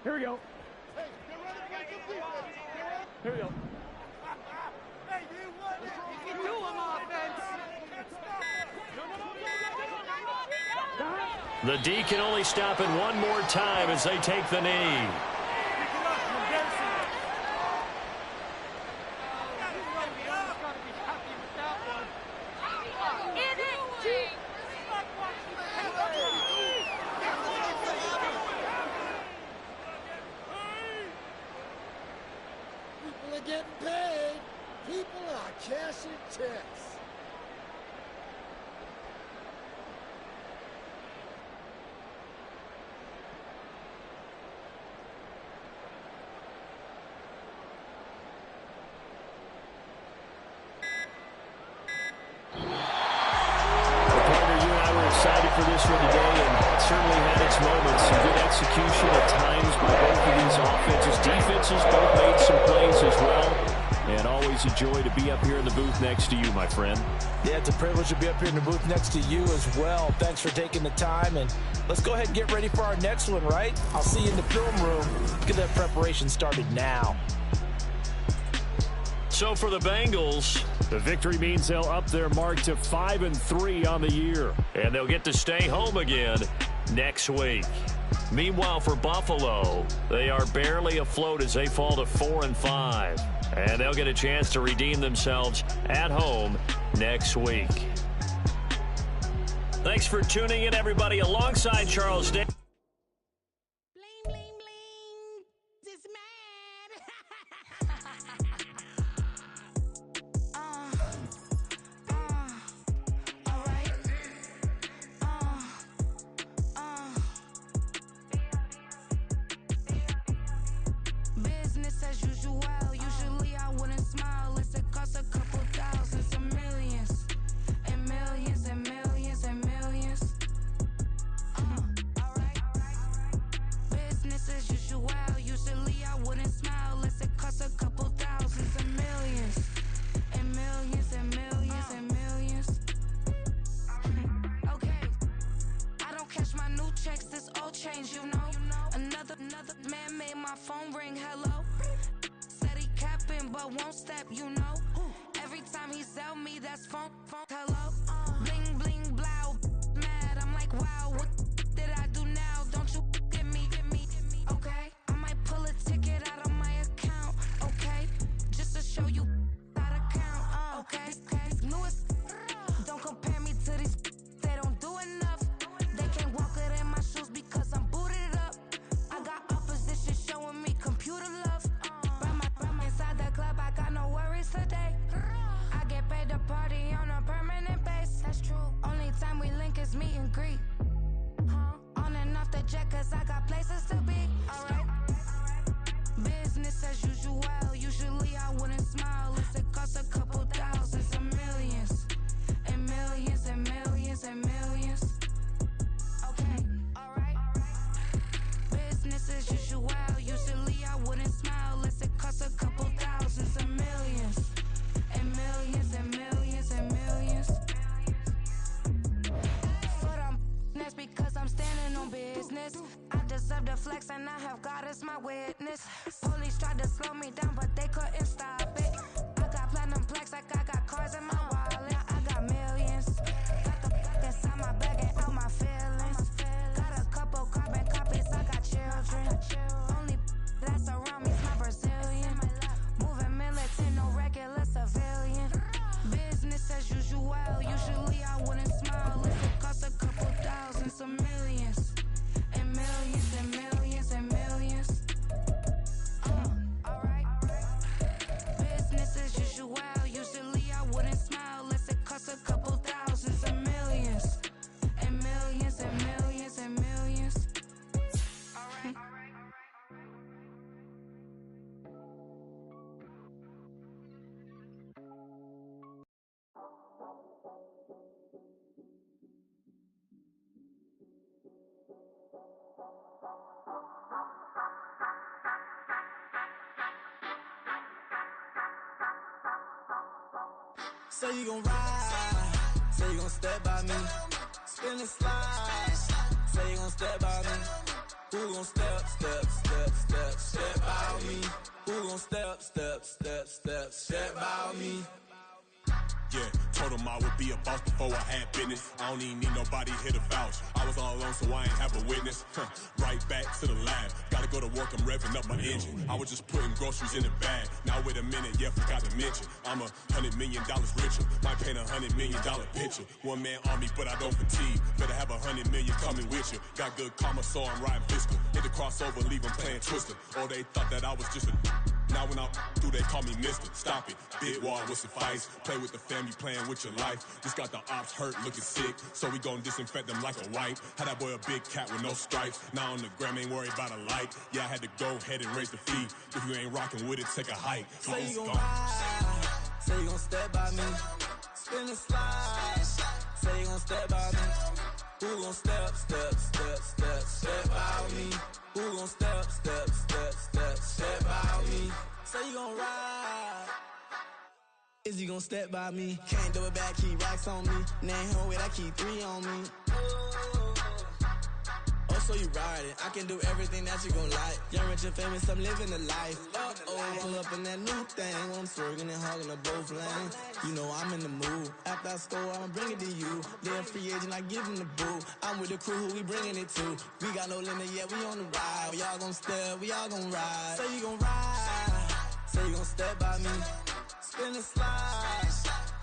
Here we go. Here we go. The D can only stop it one more time as they take the knee. getting paid. People are cashing checks. For this one today, and it certainly had its moments. Some good execution at times by both of these offenses. Defenses both made some plays as well. And always a joy to be up here in the booth next to you, my friend. Yeah, it's a privilege to be up here in the booth next to you as well. Thanks for taking the time, and let's go ahead and get ready for our next one, right? I'll see you in the film room. Get that preparation started now. So for the Bengals, the victory means they'll up their mark to 5-3 on the year. And they'll get to stay home again next week. Meanwhile, for Buffalo, they are barely afloat as they fall to 4-5. And they'll get a chance to redeem themselves at home next week. Thanks for tuning in, everybody, alongside Charles Day. Say you gon' ride, say you gon' step by me, spin and slide, say you gon' step by me, who gon' step by me, who gon' step by me. Yeah, told him I would be a boss before I had business. I don't even need nobody here to vouch. I was all alone, so I ain't have a witness. Right back to the lab. Gotta go to work, I'm revving up my engine. I was just putting groceries in the bag. Now wait a minute, yeah, forgot to mention. I'm $100 million richer. Might paint $100 million picture. One man army, but I don't fatigue. Better have 100 million coming with you. Got good karma, so I'm riding fiscal. Hit the crossover, leave them playing Twister. Or they thought that I was just a Now when I'm through, they call me Mister. Stop it. Big wall with suffice. Play with the family, playing with your life. Just got the ops hurt, looking sick. So we gon' disinfect them like a wipe. Had that boy a big cat with no stripes. Now on the gram, ain't worried about a light. Yeah, I had to go ahead and raise the fee. If you ain't rocking with it, take a hike. Say you gon' ride. Say you gon' step by me. Spin and slide. Say you gon' step by me. Who gon' step by me? Who gon' step by me? Say you gon' ride. Is he gon' step by me? Can't do it back, keep racks on me. Name home with, I keep 3 on me. Oh, so you riding. I can do everything that you gon' like. Young, rich, and famous, I'm living the life. Uh-oh, pull up in that new thing. When I'm swerving and hogging up both lanes. You know I'm in the mood. After I score, I'ma bring it to you. They're a free agent, I give him the boo. I'm with the crew, who we bringing it to. We got no limit, yeah, we on the ride. We all gon' step, we all gon' ride. Say you gon' ride. Say you gon' step by me. Spin and slide.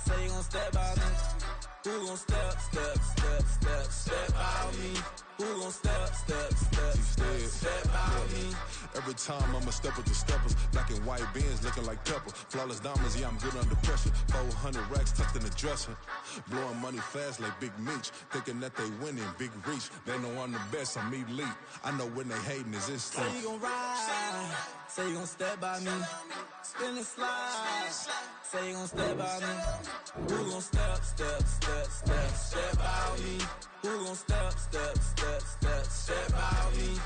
Say you gon' step by me. Who gon' step by me? Who gon' step by me? Every time I'ma step with the steppers. Black and white beans looking like pepper. Flawless diamonds, yeah, I'm good under pressure. 400 racks tucked in the dresser. Blowing money fast like Big Meech. Thinking that they winning, big reach. They know I'm the best, I'm elite. I know when they hating is instinct. Say you gon' ride. Say you gon' step by me. Spin and slide. Say you gon' step by me. Who gon' step by me? Who gon' step by me?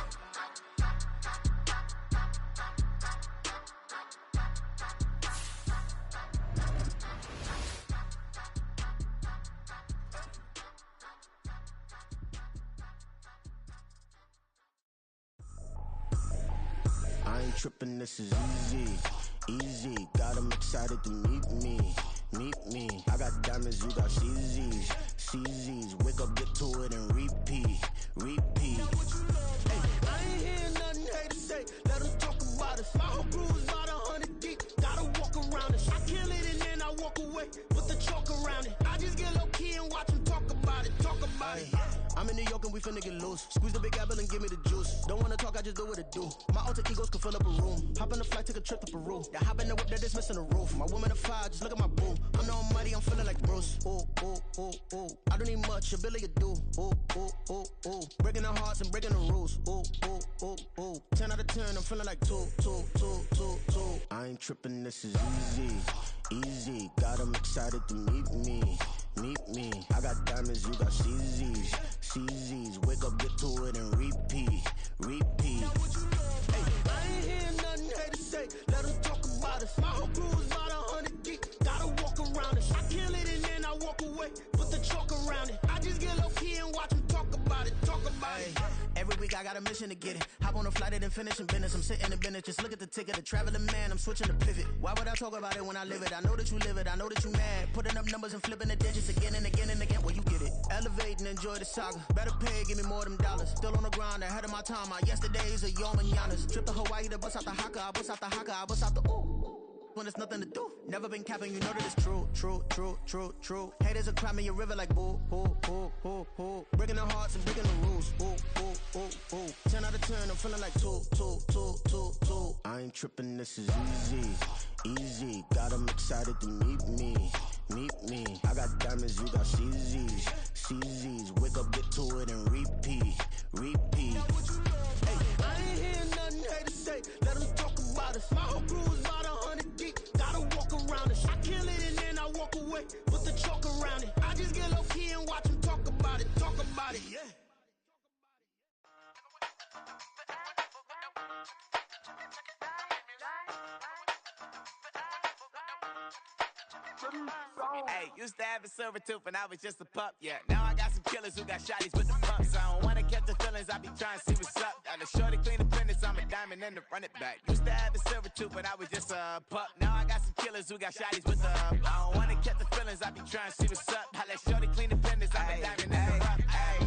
I ain't trippin', this is easy, easy. Got 'em excited to meet me. I got diamonds, you got CZs. Wake up, get to it, and repeat. Hey, I ain't hear nothing haters say. Let 'em talk about us. My whole crew is about 100 deep. Gotta walk around us. I kill it and then I walk away with the chalk around it. I just get low key and watch 'em talk about it. I'm in New York and we finna get loose. Squeeze the big apple and give me the juice. Don't wanna talk, I just do what it do. My alter egos can fill up a room. Hop on the flight, take a trip to Peru. Yeah, hop in the whip, that is missing the roof. My woman a fire, just look at my boo. I'm the almighty, I'm feeling like Bruce. Ooh. I don't need much, ability to do. Ooh. Breaking the hearts and breaking the rules. Ooh. 10 out of 10, I'm feeling like 2. I ain't tripping, this is easy. Got 'em excited to meet me. I got diamonds, you got CZs. Wake up, get to it, and repeat. Hey, I ain't hear nothing haters say. Let 'em talk about us. My whole crew is about 100 deep. Gotta walk around us. I kill it and then I walk away. Put the chalk around it. I just get low key and watch 'em talk about it. Every week I got a mission to get it. Hop on a flight and then finish in business. I'm sitting in business, just look at the ticket. A traveling man, I'm switching to pivot. Why would I talk about it when I live it? I know that you live it, I know that you mad. Putting up numbers and flipping the digits again and again. Well, you get it. Elevate and enjoy the saga. Better pay, give me more them dollars. Still on the grind, ahead of my time. My yesterdays are your mananas. Trip to Hawaii to bust out the haka. I bust out the ooh. When there's nothing to do. Never been capping, you know that it's true. Haters are crying me a river like boo. Breaking the hearts and breaking the rules. Ooh. 10 out of 10, I'm feeling like 2. I ain't tripping, this is easy. Got 'em excited to meet me. I got diamonds, you got CZs. Wake up, get to it, and repeat. Hey, I ain't hear nothing haters say. Let 'em talk about us. My whole crew is about 100 deep. Gotta walk around us. I kill it and then I walk away. Put the chalk around it. I just get low key and watch 'em talk about it. Yeah. Hey, used to have a silver tooth when I was just a pup, yeah. Now I got some killers who got shotties with the pumps. I don't wanna catch the feelings, I be trying to see what's up. Got a shorty clean the fitness, I'm a diamond and to run it back. Used to have a silver tooth when I was just a pup. Now I got some killers who got shotties with the I don't wanna catch the feelings, I be trying to see what's up. I let shorty clean the fitness, I'm a diamond and to run it back.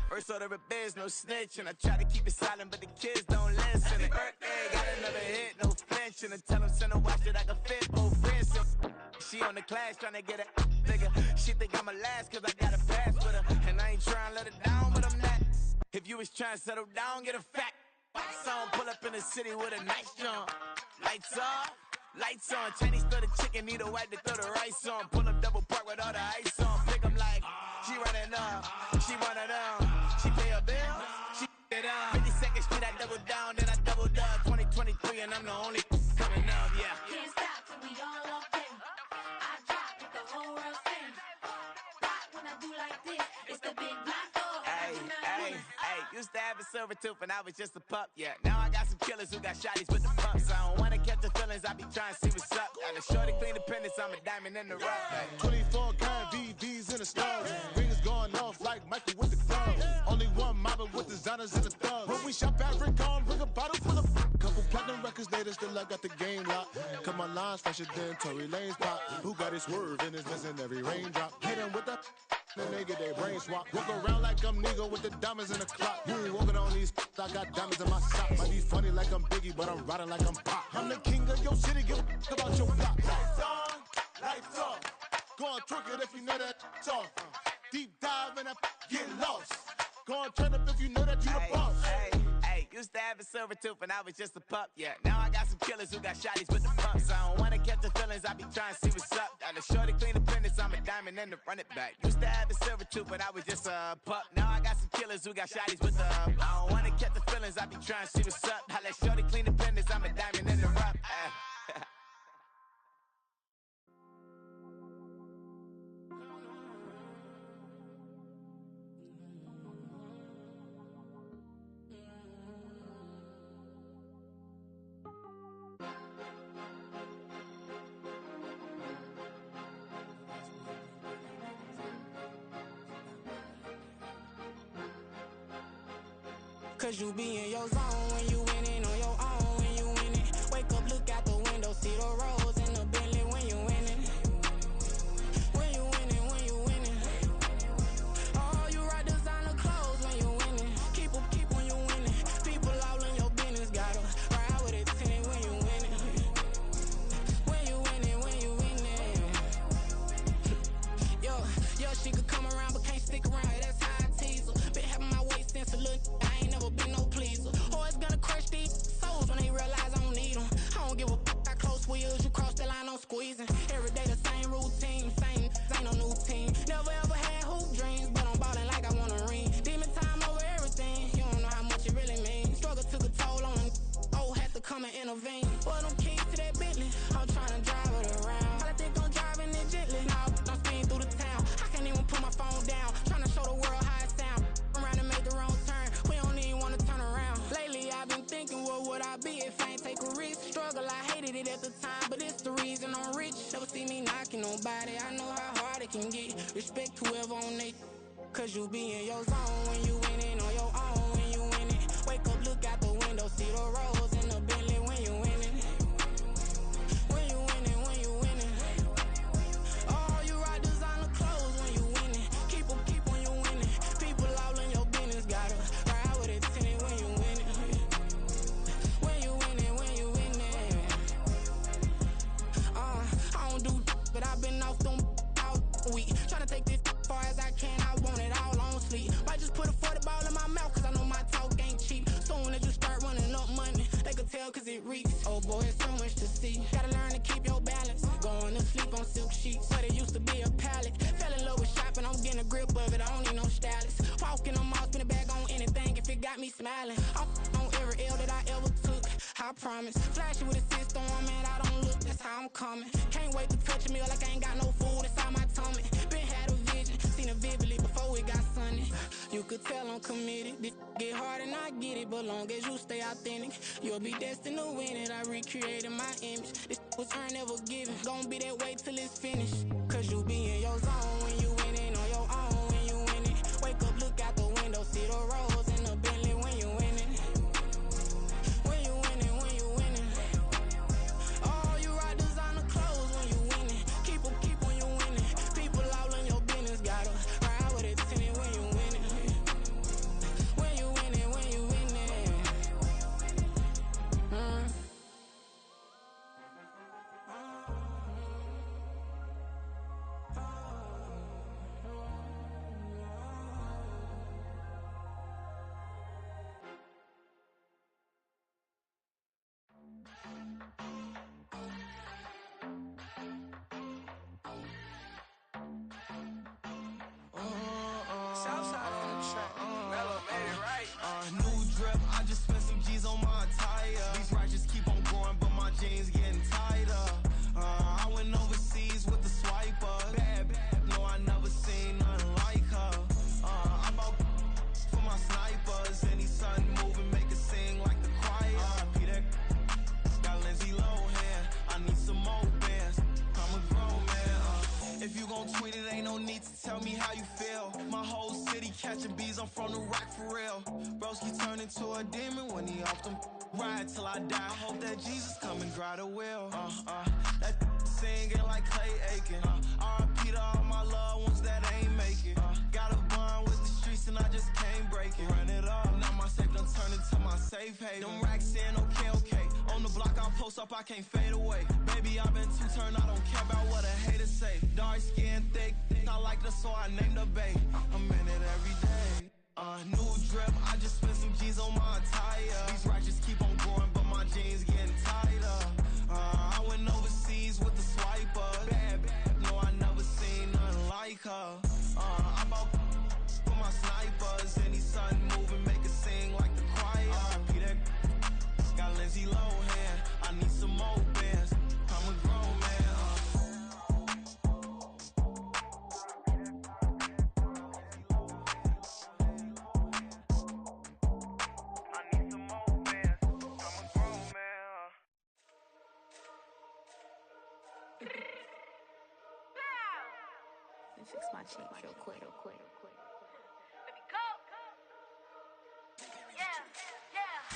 First order of biz, no snitch, and I try to keep it silent, but the kids don't listen. And birthday, got another hit, no flinch, and I tell them send a watch that I can fit both wrists. She on the class tryna get a nigga. She think I'm a last cause I got a pass with her. And I ain't tryna let her down, but I'm not. If you was tryna settle down, get a fact. ice on. Pull up in the city with a nice jump. Lights off, lights on. Chinese throw the chicken, need a wipe to throw the rice on. Pull up double park with all the ice on. Pick 'em like, she running up, she one of them. She pay her bills, she it up. 52nd Street, I double down, then I doubled up. 2023, and I'm the only coming up, yeah. Can't stop till we all up in. I drop with the whole world spin. Rock when I do like this, it's the big black door. Hey, used to have a silver tooth and I was just a pup, yeah. Now I got some killers who got shotties with the pumps. I don't wanna catch the feelings, I be trying to see what's up. Got a shorty clean the pendants, I'm a diamond in the rough. Hey. 24 karat VVs in the stars. Rings going off like Michael with the clubs. Only one mobbing with designers in the thugs. When we shop at Rick on, bring a bottle full of couple platinum records later, still I got the game locked. Cut my lines fresher than Tory Lane's pop. Who got it swerve and it's missing every raindrop. Hit him with that. Then they get their brain swap. Walk around like I'm nigga with the diamonds in the clock. You ain't walking on these, I got diamonds in my socks. Might be funny like I'm Biggie, but I'm riding like I'm Pop. I'm the king of your city, give a about your block. Lights on, lights off. Go and twerk it if you know that off. Deep dive and get lost. Go and turn up if you know that you the boss. Hey, used to have a silver tooth and I was just a pup, yeah. Now I got some killers who got shotties with the pumps. I don't wanna catch the feelings, I be trying to see what's up. Got a shorty clean the pendants, I'm a diamond in the run it back. Used to have a silver tooth, but I was just a pup. Now I got some killers who got shotties with the I don't wanna catch the feelings, I be trying to see what's up. I let shorty clean the pendants, I'm a diamond in the rough. Cause you be in your zone when you winning on your own when you winning. Wake up, look out the window, see the rose in the Bentley when you winning. When you winning, when you winning. Oh, you right designer clothes when you winning. Keep when you winning. People all in your business, gotta ride with it tinted when you winning. When you winning, when you winning. Yo, she could come around but can't stick around. That's how I tease her. Been having my waist since a little. Be no pleaser. Always gonna crush these souls when they realize I don't need them. I don't give a f***, I close wheels, you cross the line, I'm squeezing. Every day the same routine, same, ain't no new team. Never ever had hoop dreams, but I'm ballin' like I want a ring. Demon time over everything, you don't know how much it really means. Struggle took a toll on them, had to come and intervene. Boy, them keys to that Bentley, I'm tryna drive it around. I think I'm driving it gently, now I'm speeding through the town. I can't even put my phone down, tryna show the world how it sound. Around and make the wrong turn, we don't even wanna turn around. Lately I've been thinking, what would I be if I ain't take a risk? Struggle, I hated it at the time, but it's the reason I'm rich. Never see me knocking nobody, I know how hard it can get. Respect whoever on they, cause you be in your zone when you winning on your own when you winning. Wake up, look out the window, see the rose in the Bentley when you winning. When you winning, when you winning. Oh, you right designer clothes when you winning. Keep when you winning. People all in your business, gotta ride with it tinted when you winning. When you winning, when you winning. I don't do but I've been off them all week. Tryna take this far as I can, I want it all on sleep. Might just put a 40 ball in my mouth, cause I know my talk ain't cheap. Soon as you start running up money, they could tell cause it reeks. Oh boy, it's so much to see. Gotta learn to keep your balance. Going to sleep on silk sheets, but it used to be a pallet. Fell in love with shopping, I'm getting a grip of it, I don't need no stylist. Walking on mouth, spin a bag on anything if it got me smiling. I'm on every L that I ever took, I promise. Flashy with a system, man, I don't look, that's how I'm coming. Can't wait to touch a meal like I ain't got no food inside my tummy. Been had a vision, seen it vividly before it got sunny. You could tell I'm committed. This get hard and I get it, but long as you stay authentic, you'll be destined to win it. I recreated my image. This was earned, never given. Gonna be that way till it's finished. Cause you be in your zone when you winning on your own when you winning. Wake up, look out the window, see the rose in the Bentley when you winning. When you winning, when you winning. Oh, you right designer clothes when you winning. Keep when you winning. People all in your business, gotta ride with it tinted when you winning. When you winning, when you winning. New drip, I just spent some G's on my attire. These righteous keep on growing, but my jeans getting tighter. I went overseas with the swiper. Bad, no, I never seen nothing like her. I bought for my snipers. Any sun moving, make it sing like the choir. Peter got Lindsay Lohan. I need some more bands. I'm a grown man. If you gon' tweet it, ain't no need to tell me how you feel. My whole city catching bees, I'm from the rack for real. Broski turned into a demon when he off them. Ride till I die. I hope that Jesus come and grab the wheel. That singing like Clay Aiken. R.I.P. to all my loved ones that ain't make it. Got a bond with the streets and I just can't break it. Run it up, now my safe done turned into my safe haven. Them racks in, okay. On the block I post up, I can't fade away. Baby, I've been too turned, I don't care about what a hater say. Dark skin, thick, I like the so I named the bae. I'm in it every day. New drip, I just spent some G's on my attire. These righteous keep on growing, but my jeans getting tighter. I went overseas with the swiper. Bad, no, I never seen nothing like her. I bought for my snipers. Any sun moving, make it sing like the choir. Peter got Lindsay Lohan. I need some more bands. I'm a grown man. Fix my cheek real quick. Baby, go. Yeah.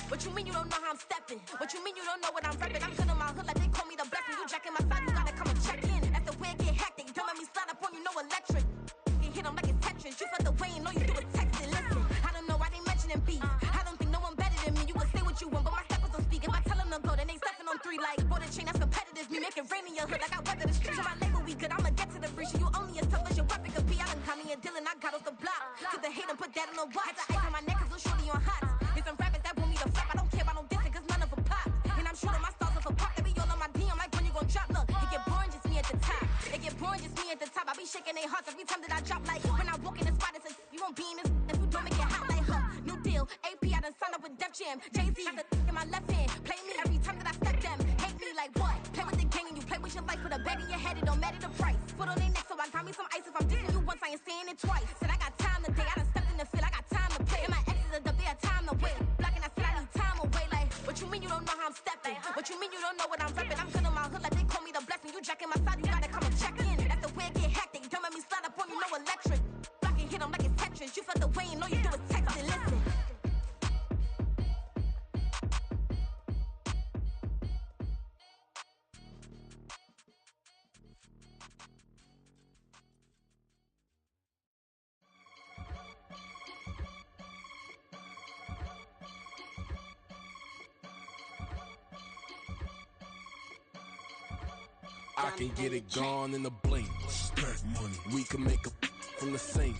What you mean you don't know how I'm stepping? What you mean you don't know what I'm repping? I'm good in my hood like they call me the blessing. You jacking my side, you gotta come and check in. That's the way it get hectic. Don't let me slide up on you, no electric. You hit them like it's Tetris. You felt the way and all you do is text it. Listen, I don't know why they mentioning beef. I don't think no one better than me. You can say what you want, but my steppers don't speak. If I tell them to go, then they stepping on 3 like border chain. That's competitive. Me make it rain in your hood like I weather the street. So my label we good. I'ma get to the free. So you only as tough as your weapon could be. I done Connie and Dylan. I got off the block. Cause the hate and put that on the watch. The ice on my neck is little shorty on hot. There's some rappers that want me to flop. I don't care about no dissing cause none of them pop. And I'm shooting my stars off a pop. They be all on my DM like when you gon' drop. Look, it get boring just me at the top. It get boring just me at the top. I be shaking their hearts every time that I drop. Like when I walk in the spot, it's you won't be in this. If you don't make it hot like new deal. AP, I done signed up with Def Jam. Jay-Z got the in my left hand. Play me every time that I step them. Hate me like what? Play with the gang and you play with your life. Put a bag in your head, it don't matter the price. Put on their neck, so I got me some ice. If I'm dissing you once, I ain't saying it twice. Said I got time today, I done stepped in the field, I got time to play. And my exes are up, they had time to wait. Blocking, I said I need time away. Like, what you mean you don't know how I'm stepping? What you mean you don't know what I'm repping? I'm good in my hood like they call me the blessing. You jacking my side, you gotta come and check in. That's the way it get hectic. Don't let me slide up on you, no electric. Blocking, hit them like it's Tetris. You felt the way and all you do is text it. Listen. I can get it gone in a blink. Stack money. We can make a from the sink.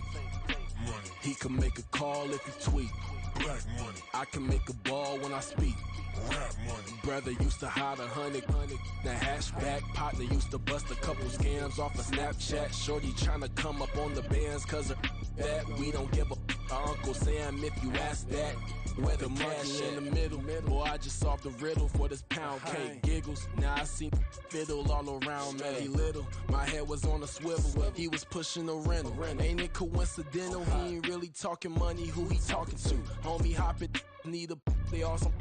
Money. He can make a call if he tweet. Black money. I can make a ball when I speak. Rap money. Brother used to hide 100. The hashback partner used to bust a couple scams off of Snapchat. Shorty tryna come up on the bands cause of that. We don't give a Uncle Sam if you ask that. Where the money in the middle. Boy, I just solved the riddle for this pound cake. Giggles, now I see fiddle all around me. He little, my head was on a swivel. He was pushing the rental. Ain't it coincidental? He ain't really talking money, who he talking to? Homie hopping, need a they awesome.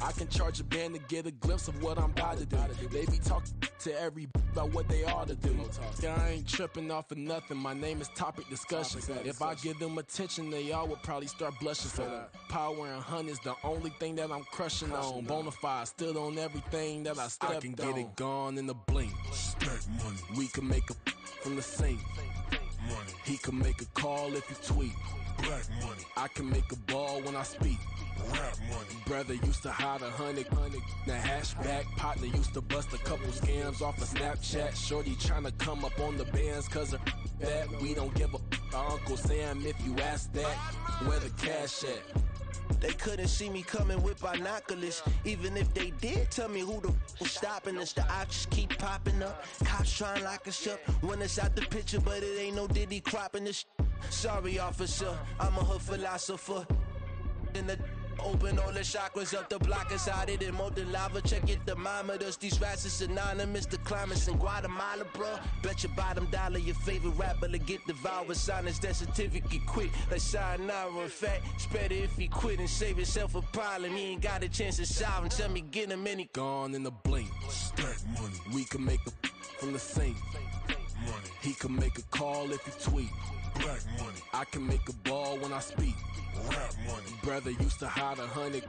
I can charge a band to get a glimpse of what I'm about to do. They be talking to every about what they ought to do. Yeah, I ain't tripping off of nothing. My name is Topic Discussion. If I give them attention, they all would probably start blushing. So power and hunt is the only thing that I'm crushing on. Bonafide, stood on everything that I stepped on. I can get it gone in a blink. Stack money. We can make a from the sink. Money. He can make a call if you tweet. Black money. I can make a ball when I speak. Rap money. Brother used to hide 100. The hashback partner used to bust a couple scams off of Snapchat. Shorty tryna come up on the bands cause of that. We don't give a Uncle Sam if you ask that. Where the cash at? They couldn't see me coming with binoculars. Even if they did tell me who the was stopping us, the options keep popping up. Cops trying to lock us up when it's out the picture, but it ain't no Diddy cropping this. Sorry, officer, I'm a hood philosopher. In the open all the chakras up the block inside it and molten lava. Check your thermometers. These rats is synonymous to climates in Guatemala, bro. Bet your bottom dollar your favorite rapper to get devoured. Sign his death certificate quick. Like sayonara. In fact, it's better if he quit and save himself a problem. He ain't got a chance to solve and tell me get him any. Gone in the blink. Stack money. We can make a from the sink. Money. He can make a call if he tweet. Black money. I can make a ball when I speak. Rap money. Brother used to hide 100,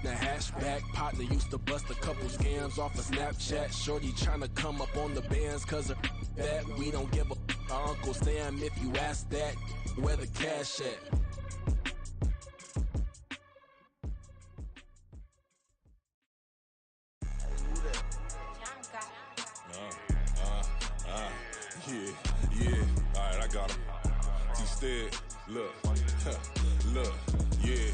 the hatchback. Partner used to bust a couple scams off of Snapchat. Shorty tryna come up on the bands cause of that. We don't give a our Uncle Sam if you ask that. Where the cash at? Yeah, alright, I got him. Instead, look, yeah.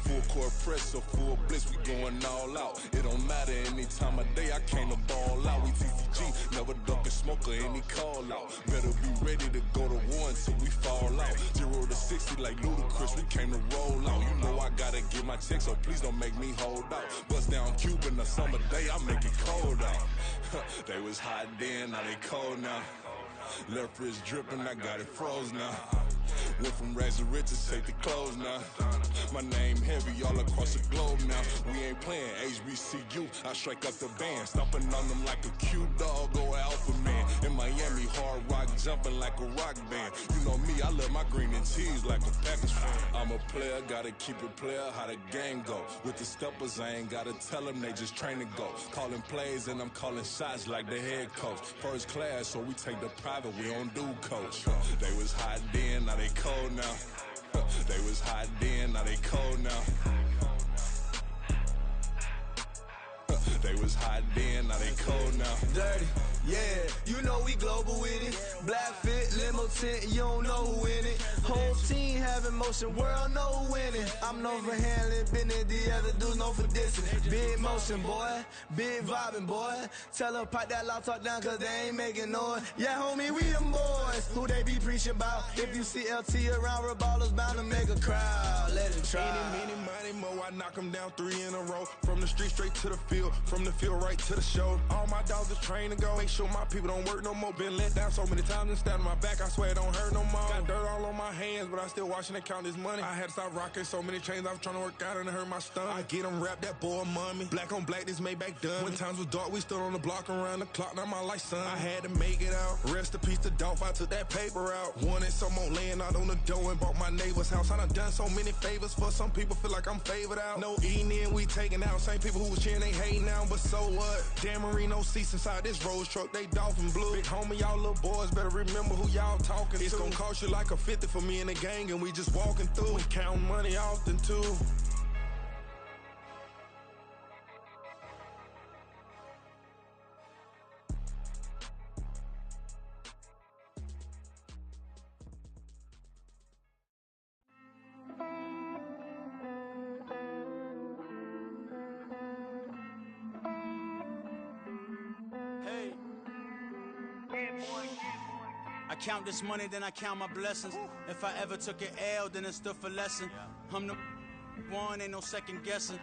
Full court press, so full blitz, we going all out. It don't matter any time of day, I came to ball out. We TCG, never duck a smoke or any call out. Better be ready to go to war until we fall out. 0 to 60 like Ludacris, we came to roll out. You know I gotta get my check, so please don't make me hold out. Bust down Cuban a summer day, I make it cold out. They was hot then, now they cold now. Left wrist dripping, I got it froze now. Went from rags to riches, take the clothes now. My name heavy all across the globe now. We ain't playing HBCU, I strike up the band. Stomping on them like a cute dog or alpha man. In Miami, hard rock jumping like a rock band. You know me, I love my green and cheese like a Packers fan. I'm a player, gotta keep it player, how the game go. With the steppers, I ain't gotta tell them, they just train to go. Calling plays and I'm calling shots like the head coach. First class, so we take the private, we don't do coach. They was hot then, now they cold now. They was hot then, now they cold now. They was hot then, now they cold now. Dirty, yeah, you know we global with it. Black fit, limo tint, you don't know who in it. Whole team having motion, world know who winning. I'm known for handling business, the other dudes known for dissing. Big motion, boy, big vibing, boy. Tell them pipe that loud talk down, cause they ain't making noise. Yeah, homie, we them boys, who they be preaching about. If you see LT around, Reballo's bound to make a crowd. Let it try. Eeny, meeny, miny, mo, I knock them down 3 in a row. From the street straight to the field, from the field right to the show. All my dogs are trained to go. Make sure my people don't work no more. Been let down so many times and stand on my back, I swear it don't hurt no more. Got dirt all on my hands, but I still watching and count this money. I had to stop rocking so many chains, I was trying to work out and it hurt my stomach. I get them wrapped, that boy mommy. Black on black, this Maybach done. When times was dark, we stood on the block around the clock, now my life son. I had to make it out. Rest in peace to Dolph, I took that paper out. Wanted some more laying out on the door and bought my neighbor's house. I done done so many favors for some people, feel like I'm favored out. No eating in, we taking out. Same people who was cheering, they hating now, but so what? Dan Marino seats inside this Rolls truck, they dolphin blue. Big homie, y'all little boys better remember who y'all talking to. It's gonna cost you like a 50 for me and the gang, and we just walking through. We counting money often too. I count this money, then I count my blessings. If I ever took an L, then it stood for lesson. I'm the one, ain't no second guessing.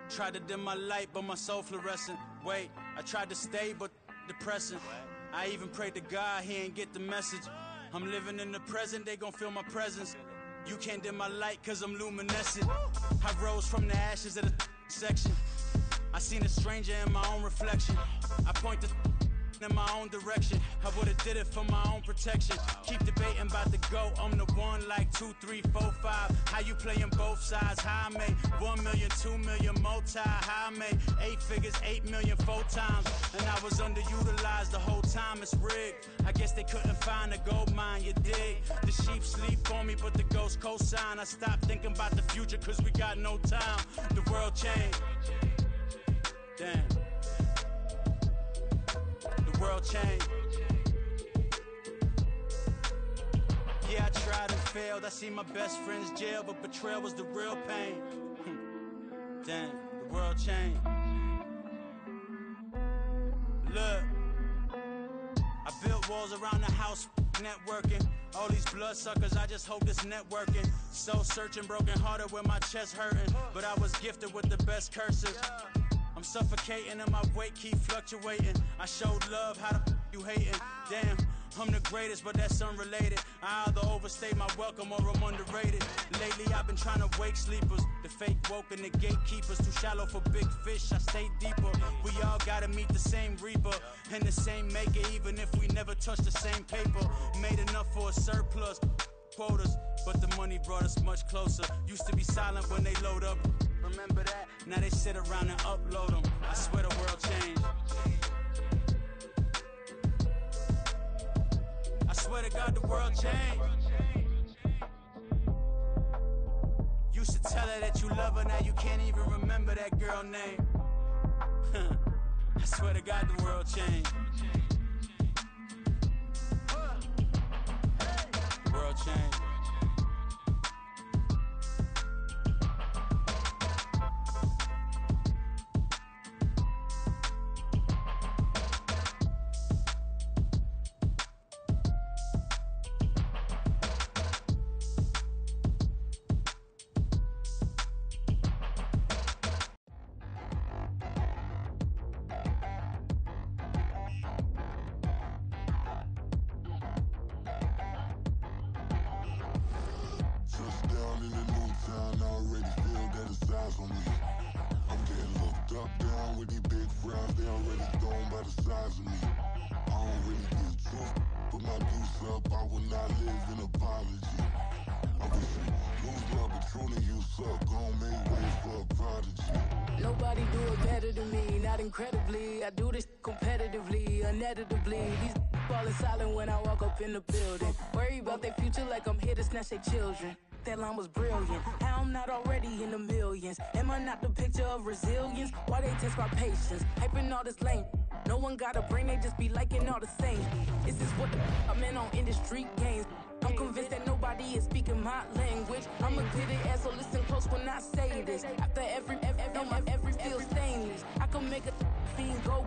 Tried to dim my light, but my soul fluorescent. Wait, I tried to stay, but depressing. I even prayed to God, he ain't get the message. I'm living in the present, they gon' feel my presence. You can't dim my light, cause I'm luminescent. I rose from the ashes of the section. I seen a stranger in my own reflection. I point the in my own direction. I would've did it for my own protection. Keep debating about the GOAT. I'm the one like 2, 3, 4, 5. How you playing both sides? How I made 1 million, 2 million multi. How I made 8 figures, 8 million 4 times. And I was underutilized the whole time. It's rigged. I guess they couldn't find a gold mine, you dig? The sheep sleep on me, but the ghost cosign. I stopped thinking about the future, cause we got no time. The world changed. Damn. The world changed. Yeah, I tried and failed. I see my best friends jail, but betrayal was the real pain. Damn, the world changed. Look, I built walls around the house, networking. All these bloodsuckers, I just hope this networking. Soul searching, broken hearted with my chest hurting. But I was gifted with the best curses. I'm suffocating and my weight keep fluctuating. I showed love, how the you hating? Damn, I'm the greatest, but that's unrelated. I either overstay my welcome or I'm underrated. Lately I've been trying to wake sleepers. The fake woke and the gatekeepers. Too shallow for big fish, I stay deeper. We all gotta meet the same reaper and the same maker, even if we never touch the same paper. Made enough for a surplus quotas, but the money brought us much closer. Used to be silent when they load up. Remember that? Now they sit around and upload them. I swear the world changed. I swear to God the world changed. Used to tell her that you love her, now you can't even remember that girl name. I swear to God the world changed. The world changed. Nobody do it better than me, not incredibly. I do this competitively, uneditably. These falling silent when I walk up in the building. Worry about their future like I'm here to snatch their children. That line was brilliant. How I'm not already in the millions? Am I not the picture of resilience? Why they test my patience? Hyping all this lame. No one got a brain, they just be liking all the same. Is this what the I'm in on industry games? I'm convinced that nobody is speaking my language. I'm a good ass, so listen close when I say this. After every feel stainless. I can make a fiend go.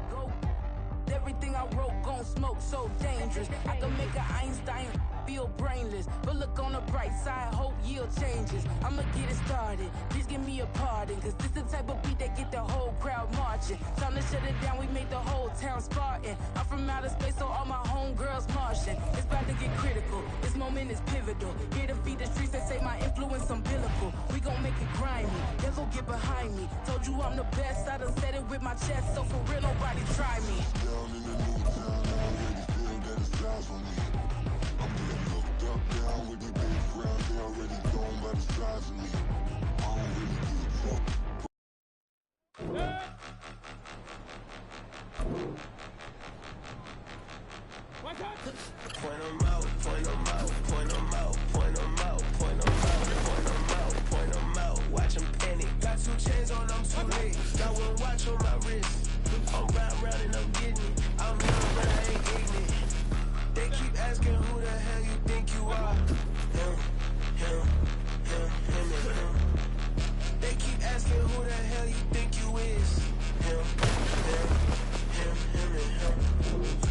Everything I wrote gon' smoke, so dangerous. I can make an Einstein feel brainless. But look on the bright side, hope yield changes. I'ma get it started, please give me a pardon. Cause this the type of beat that get the whole crowd marching. Time to shut it down, we make the whole town Spartan. I'm from outer space, so all my homegirls Martian. It's about to get critical, this moment is pivotal. Here to feed the streets that say my influence umbilical. We gon' make it grimy, they'll go get behind me. Told you I'm the best, I done said it with my chest. So for real, nobody try me. Down in the new town, I already feel that it's eyes on me. I'm getting looked up, down with the big crowd. They already gone by the size of me. I don't really give a fuck. Point 'em out, point 'em out, point 'em out, point 'em out, point 'em out, point 'em out, point 'em out. Watch 'em panic. Got 2 chains on, I'm too late. Got 1 watch on my wrist. I'm round and I'm getting it. I'm young, but I ain't ignorant. They keep asking who the hell you think you are. Him, and him. They keep asking who the hell you think you is. Him, and him.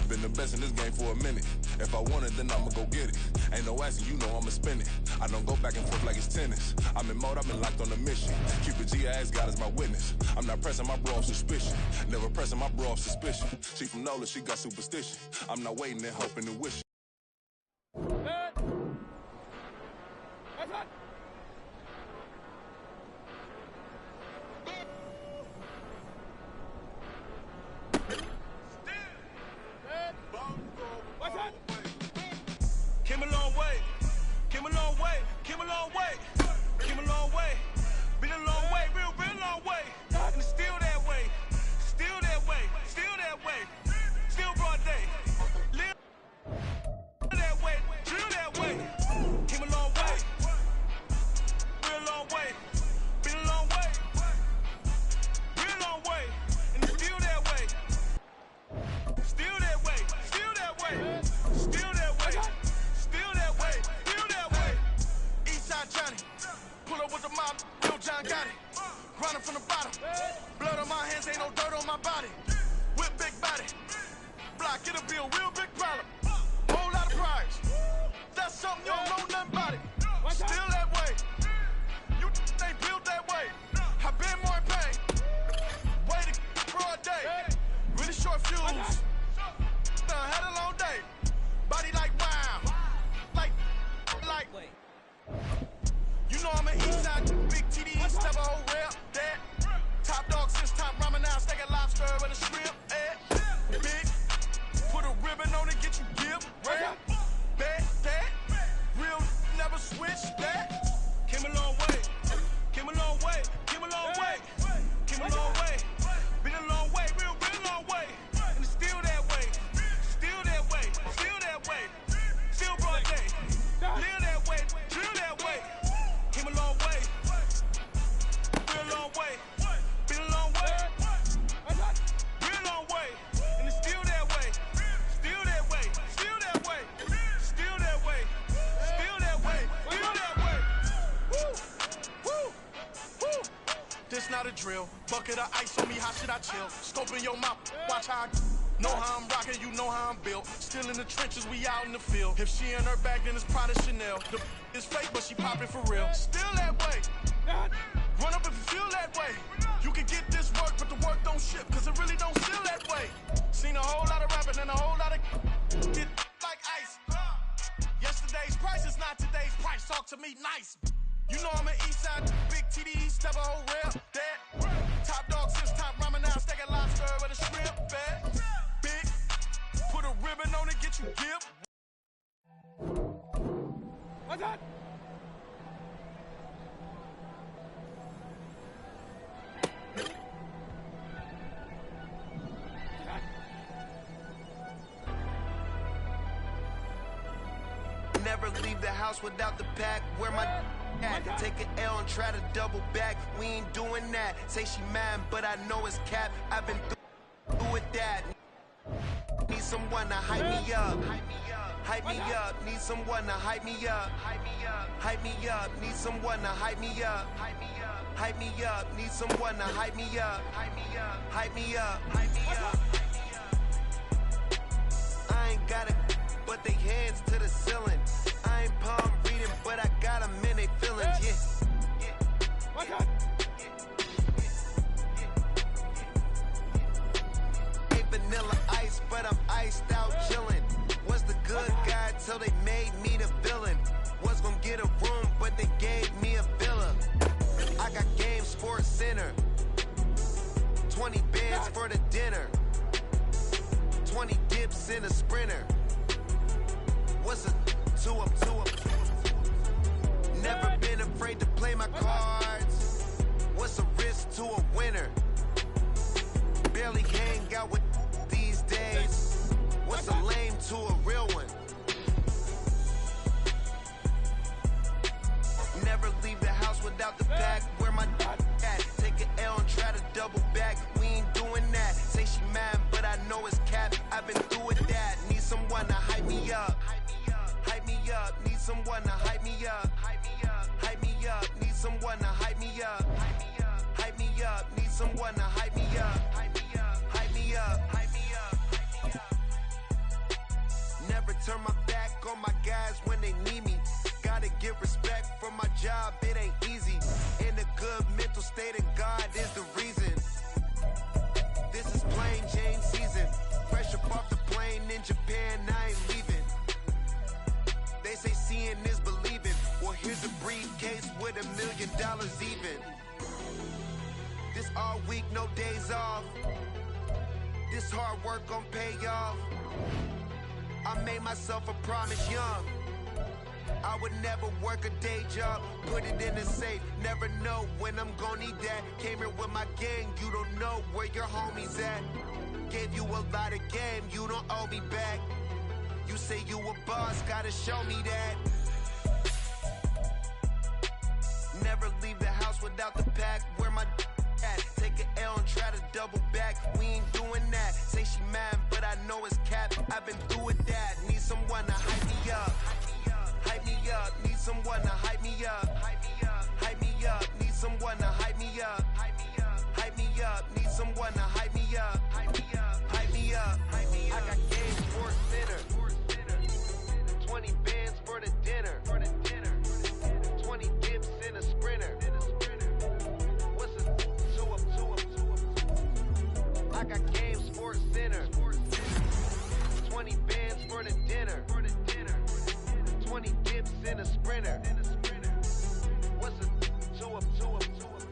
Been the best in this game for a minute. If I want it, then I'ma go get it. Ain't no asking, you know I'ma spin it. I don't go back and forth like it's tennis. I'm in mode, I've been locked on a mission. Cupid G, I ask God as my witness. I'm not pressing my bro off suspicion. Never pressing my bro off suspicion. She from Nola, she got superstition. I'm not waiting and hoping and wishing. Came a long way, came a long way, came a long way, came a long way, been a long way, real long way, and it's still that way, still that way, still that way, still broad day, live that way, drill that way, came a long way, real long way, been a long way, real long way, and it's still that way, still that way, still that way, still that way. Still that way, still that way. Eastside Johnny, pull up with the mob, Lil John got it. Grinding from the bottom, blood on my hands, ain't no dirt on my body. Whip big body, block, it'll be a real big problem. Whole lot of prize, that's something you don't know nothing about it. Still that way. You ain't built that way. I been more in pain. Waited for a day. Really short fuse. Had a long day. Body like wow. Like. You know I'm an east side big TD, step a whole rep. That. Top dog since top ramen now. Steak and lobster with a shrimp. Big. Put a ribbon on it, get you give. Rap. Bet that. Real never switch that. Came a long way. Came a long way. Came a long way. Came a long way. Been a long way. Real long way. And it's still that way. Still that way. Still that way. Still broad day. Live that way. Drill that way. Came a long way. Real long way. Been a long way. Real long way. And it's still that way. Still that way. Still that way. Still that way. Still that way. Still that way. Woo. Woo. Woo. This not a drill. Bucket of ice on me, how should I chill? Scope in your mouth, watch how I know how I'm rocking, you know how I'm built. Still in the trenches, we out in the field. If she in her bag, then it's Prada Chanel. The is fake, but she popping for real. Still that way. Run up if you feel that way. You can get this work, but the work don't ship, cause it really don't feel that way. Seen a whole lot of rapping and a whole lot of get like ice. Yesterday's price is not today's price. Talk to me nice. You know I'm an east side big TD, step a whole rep. That. Top dog since top ramen now. Steak and lobster with a shrimp. Bad. Big. Put a ribbon on it, get you give. What's that? Never leave the house without the pack. Where my at? Take an L and try to double back. We ain't doing that. Say she mad, but I know it's cap. I've been through with that. Need someone to hype me up. Hype me up. Need someone to hype me up. Hype me up. Need someone to hype me up. Hype me up. Need someone to hype me up. Hype me up. Hype me up. I ain't got it, but they hands to the ceiling. I ain't palm reading, but I got them in they feelings. Yeah. Ain't vanilla ice, but I'm iced out chillin'. Was the good guy till they made me the villain. Was gonna get a room, but they gave me a villa. I got game Sports Center. 20 bands for the dinner. 20 dips in a Sprinter. What's a two up? Never been afraid to play my cards. What's a risk to a winner? Barely hang out with these days. What's a lame to a real one? Never leave the house without the pack. Where my at? Take an L and try to double back. We ain't doing that. Say she mad, but I know it's cap. I've been through with that. Need someone to hype me up. Hype me up. Need someone to hype me up. Hype me up. Need someone to hype me up. Hype me up. Need someone to hype me up. Hype me up. Never turn my back on my guys when they need me. Gotta get respect for my job, it ain't easy. In a good mental state, and God is the reason. This is plain Jane season. Fresh up off the plane in Japan, I ain't leaving. They say seeing is believing. Well, here's a briefcase with $1 million even. This all week, no days off. This hard work gon' pay off. I made myself a promise young. I would never work a day job, put it in a safe. Never know when I'm gon' need that. Came here with my gang, you don't know where your homies at. Gave you a lot of game, you don't owe me back. You say you a boss, gotta show me that. Never leave the house without the pack. Where my at? Take an L and try to double back. We ain't doing that. Say she mad, but I know it's cap. I've been through with that. Need someone to hype me up. Hype me up. Need someone to hype me up. Hype me up. Need someone to hype me up. Hype me up. Need someone to hype me up. Hype me up. I got game Sports Center. 20 bands for the I got game, Sports Center. 20 bands for the dinner. 20 dips in a sprinter. What's a 2 up, 2 up, 2 up?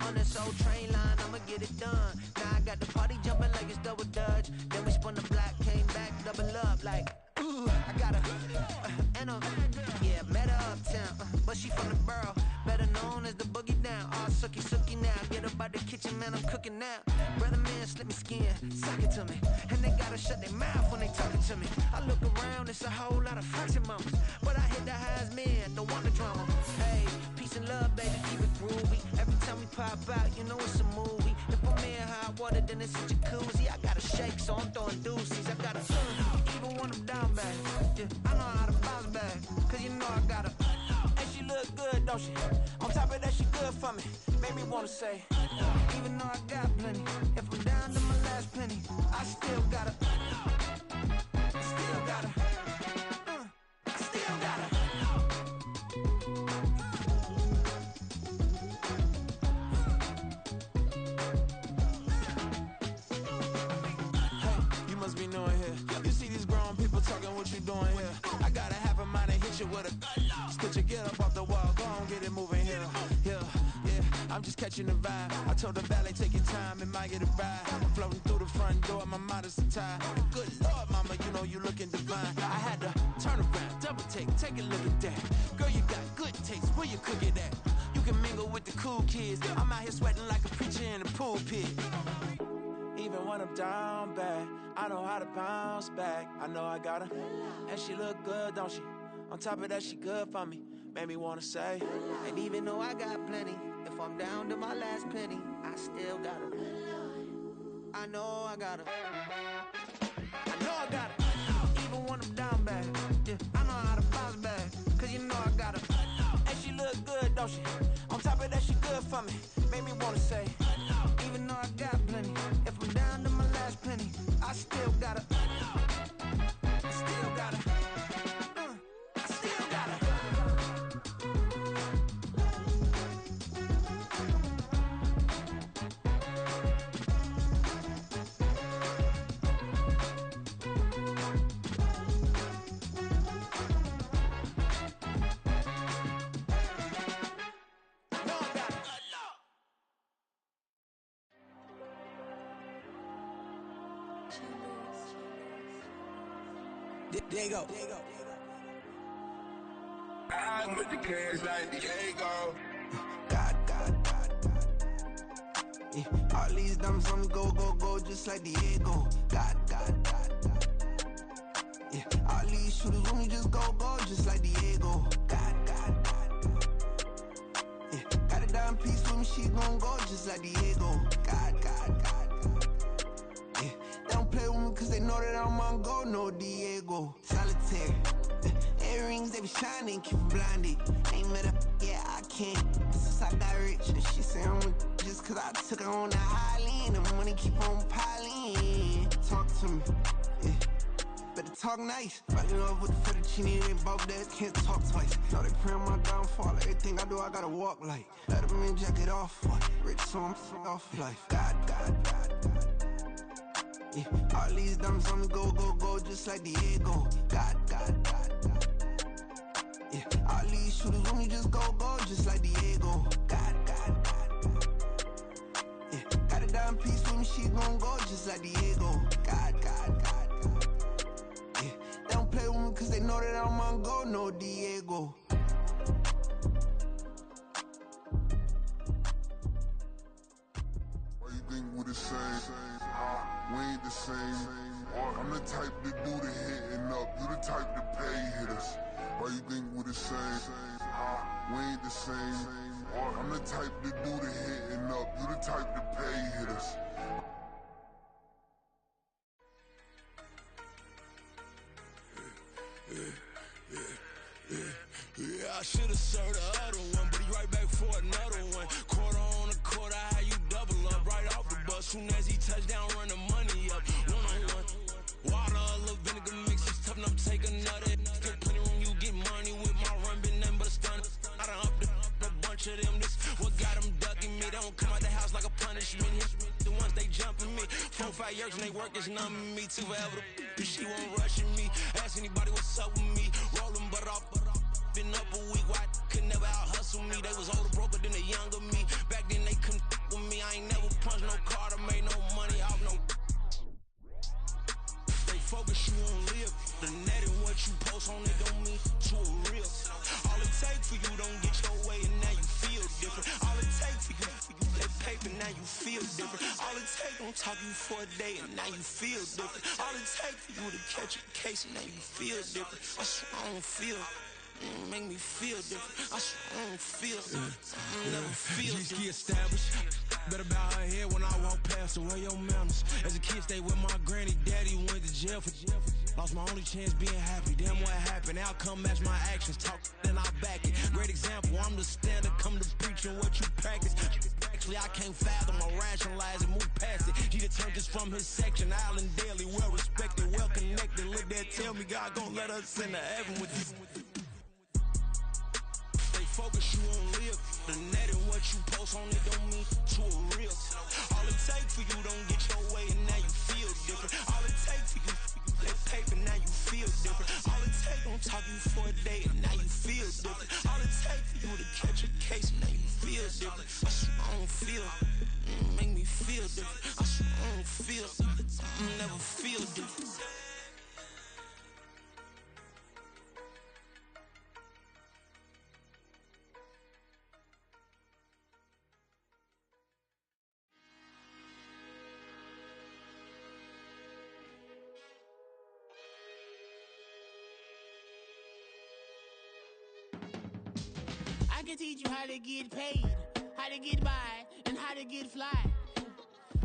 On this old train line, I'ma get it done. Now I got the party jumping like it's double dutch. Then we spun the block, came back, double up like, ooh, I got yeah, met her uptown, but she from the borough, better known as the boogie down. All sookie sookie now, get up out the kitchen, man, I'm cooking now. Brother man, slip me skin, suck it to me, and they gotta shut their mouth when they talking to me. I look around, it's a whole lot of fraction moments, but I hit the highs, man, don't want the drama. Hey, peace and love, baby, keep it groovy. Every time we pop out, you know it's a movie. If I'm in hot water, then it's a jacuzzi. I gotta shake, so I'm throwing deuces. I gotta even when I'm down bad. Yeah, I know how to bounce back, cause you know I gotta. And she look good, don't she? On top of that, she good for me. Made me wanna say, even though I got plenty, if I'm down to my last penny, I still gotta. Still gotta. Still gotta. Be knowing here. You see these grown people talking, what you doing here? I gotta have a mind to hit you with a stitch you get up off the wall, go on, get it moving here. Yeah, I'm just catching the vibe. I told the valet, take your time, it might get a ride. Floating through the front door, my mind is tied. Good Lord, mama, you know you looking divine. I had to turn around, double take a look at that. Girl, you got good taste, where you cook it at? You can mingle with the cool kids. I'm out here sweating like a preacher in the pulpit. Even when I'm down bad, I know how to bounce back. I know I got her, and she look good, don't she? On top of that, she good for me. Made me wanna say, and even though I got plenty, if I'm down to my last penny, I still got her. I know I got her. I know I got her. Even when I'm down bad, yeah, I know how to bounce back, cause you know I got her. And she look good, don't she? On top of that, she good for me. Made me wanna say, even though I got plenty, if I'm down to my last penny, I still gotta. Still gotta. I still gotta. There you go. I'm with the cash like Diego. God. Yeah. All these diamonds on me go, just like Diego. God. Yeah. All these shooters when me just go, just like Diego. God. Yeah. Got a dime piece with me, she gon' go just like Diego. God. Yeah. They don't play with me cause they know that I'm on go, no Diego. Solitaire. Earrings, they be shining, keep them blinded. Ain't met up, yeah, I can't. Since I got rich, and she say I'm just cause I took her on the island. The money keep on piling. Talk to me, yeah. Better talk nice. Fucking up with the fettuccine, they both dead, can't talk twice. Know they pray on my downfall, everything I do, I gotta walk like. Let them in, jacket off, rich, so I'm off life. God. Yeah. All these diamonds on me go, just like Diego. God. Yeah. All these shooters when me just go, just like Diego. God. think we're the same? We ain't the same. I'm the type to do the hitting up. You the type to pay hitters. Why you think we're the same? We ain't the same. I'm the type to do the hitting up. You the type to pay hitters. Yeah, I should've served the other one, but he right back for another one. Quarter on a quarter, how you double up right off the bus. Soon as he touch down, run the money up. One-on-one. Water, a little vinegar mix, it's tough enough to take another. Still plenty room, you get money with my run, been nothing but a stun. I done up a bunch of them, this what got them ducking me. They don't come out the house like a punishment. The ones they jumping me. 4 or 5 years and they work is numbing me. Too forever, she won't rushing me. Ask anybody what's up with me. Rollin' butt off. Been up a week, why could never out hustle me? They was older, broker than the younger me. Back then they couldn't with me. I ain't never punched no card or made no money off no. They focus, you on live. The net and what you post on it don't mean to a real. All it take for you don't get your way and now you feel different. All it take for you that paper, now you feel different. All it take don't talk you for a day and now you feel different. All it take for you to catch a case and now you feel different. I swear I don't feel. Make me feel different. I swear I don't feel. Never feel different. Established. Better bow her head when I walk past her. Where your manners? As a kid, stayed with my granny. Daddy went to jail for. Lost my only chance being happy. Damn, what happened? Outcome match my actions. Talk, then I back it. Great example. I'm the standard. Come to preaching what you practice. Actually, I can't fathom or rationalize and move past it. He just turned this from his section. Island daily, well respected, well connected. Look there, tell me God gon' let us into heaven with this. Focus, you on live. The net and what you post on it don't mean to a real. All it take for you don't get your way and now you feel different. All it take for you that paper, now you feel different. All it take don't talk you for a day and now you feel different. All it take for you to catch a case and now you feel different. I swear I don't feel. Make me feel different. I swear I don't feel. Never feel different. I can teach you how to get paid, how to get by, and how to get fly.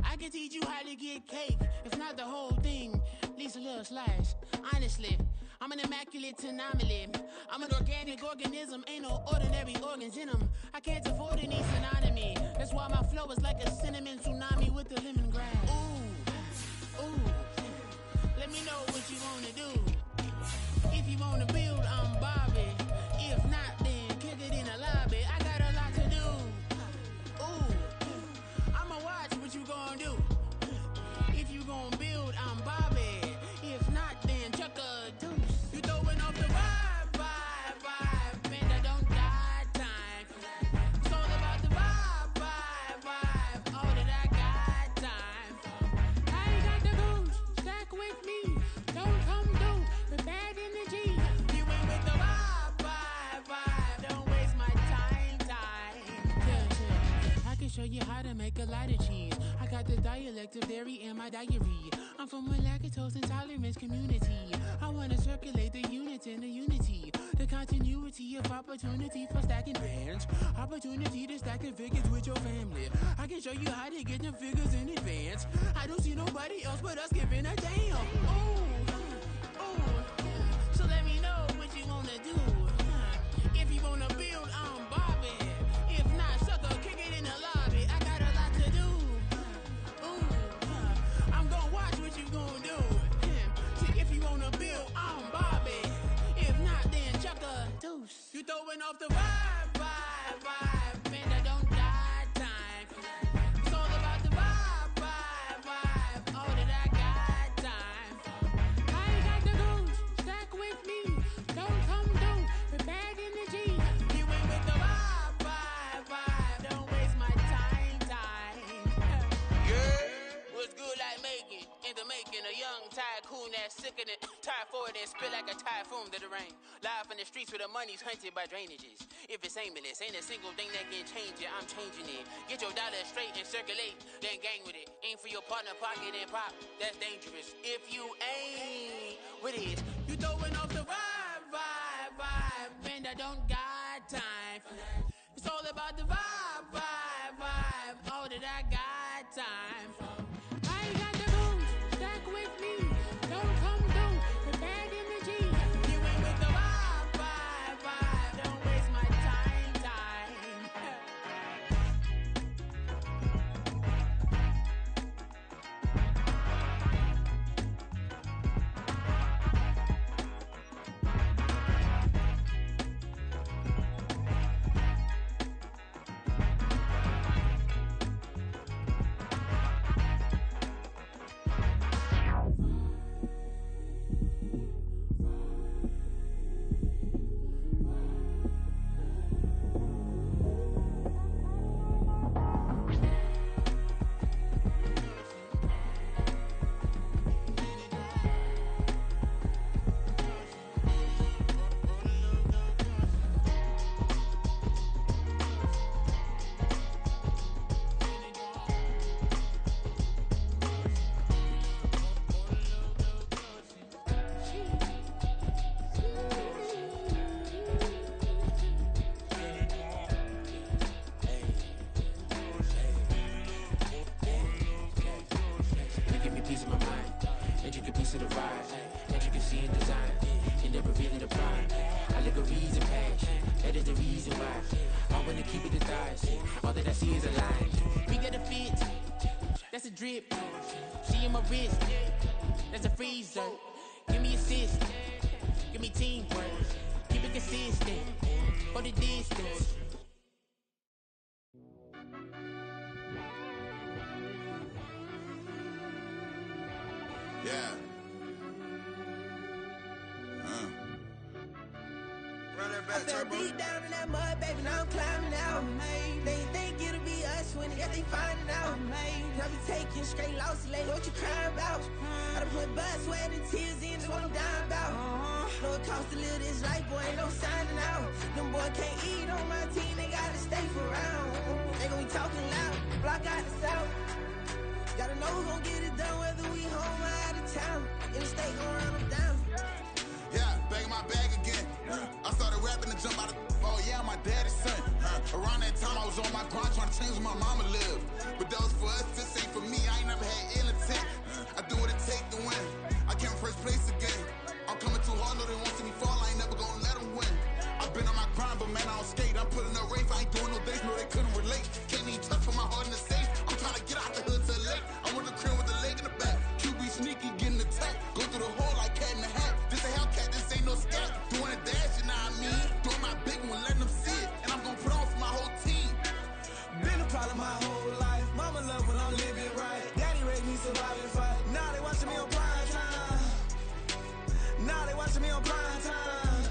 I can teach you how to get cake, if not the whole thing, at least a little slice. Honestly, I'm an immaculate anomaly. I'm an organic organism, ain't no ordinary organs in them. I can't afford any synonymy. That's why my flow is like a cinnamon tsunami with the lemongrass. Ooh, ooh. Let me know what you wanna do. If you wanna build, I'm Bobby. If not, then kick it in the lobby. I got a lot to do. Ooh, I'ma watch what you gonna do. If you gonna build, I'm Bobby. If not, then chuck a deuce. You throwing off the vibe. Man, I don't die time. It's all about the vibe. All that I got time. I ain't got the goose. Stack with me. Don't come through with bad energy. You ain't with the vibe. Don't waste my time. Yeah. I can show you how to make a lot of cheese. I got the dialect of dairy in my diary. I'm from a lactose intolerance community. I wanna circulate the units in the unity. The continuity of opportunity for stacking bands. Opportunity to stack the figures with your family. I can show you how to get the figures in advance. I don't see nobody else but us giving a damn. Ooh. So let me know what you wanna do. If you wanna build, I'm Bobby. If not, sucker, kick it in the lobby. I got a lot to do. Ooh, I'm gonna watch what you gonna do. See, if you wanna build, I'm Bobby. If not, then chuck a deuce. You throwing off the vibe. Man, I don't die time. It's all about the vibe. All that I got time. I ain't got the goose. Stack with me. Don't come through with bad energy. You ain't with the vibe. Don't waste my time. Yeah. What's good like making? Into making a young tycoon that's sick in it. Tire forward and spill like a typhoon to the rain. Live in the streets where the money's hunted by drainages. If it's aimless, ain't a single thing that can change it. I'm changing it. Get your dollar straight and circulate, then gang with it. Aim for your partner, pocket and pop. That's dangerous. If you ain't with it, you throwing off the vibe, and I don't got time for that. It's all about the vibe, all that I got time for. I ain't got the booze, stack with me. Don't come through with bad energy. You ain't with the vibe, don't waste my time. Drip, she in my wrist, that's a freezer. Give me assist, give me teamwork, keep it consistent, for the distance. Yeah. I fell deep down in that mud, baby, now I'm climbing out. They think it'll be us when they finding out. I be taking straight losses, lady, what you crying about? I done put blood, sweat, and tears in, that's what I'm dying about. Know it costs to live this life, boy, ain't no signing out. Them boy can't eat on my team, they gotta stay for round. They gon' be talking loud, block out the south. Gotta know who gon' get it done, whether we home or out of town. In the state, gon' run them down. Yeah, back in my bag again. I started rapping and jump out of oh yeah, my daddy's son. Around that time I was on my grind trying to change where my mama lived. But that was for us, this ain't for me. I ain't never had ill intent. I do what it take to win. I came first place again. I'm coming too hard, no they won't see me fall. I ain't never gonna let them win. I've been on my grind, but man I don't skate. I'm putting up race, I ain't doing no days, no they couldn't relate. Can't even touch for my heart in the safe. I'm trying to get out the hood to the lake. I'm with the crib with the leg in the back. QB sneaky, getting attacked. Go through the hole like cat in the hat. This a Hellcat, this ain't no scat. Doing a dash, you know what I mean? Doing my big one, letting them see it. And I'm gonna put on for my whole team. Been a problem my whole life. Mama love when I'm living right. Daddy raised me surviving fight. Now they watching me on prime time. Now they watching me on prime time.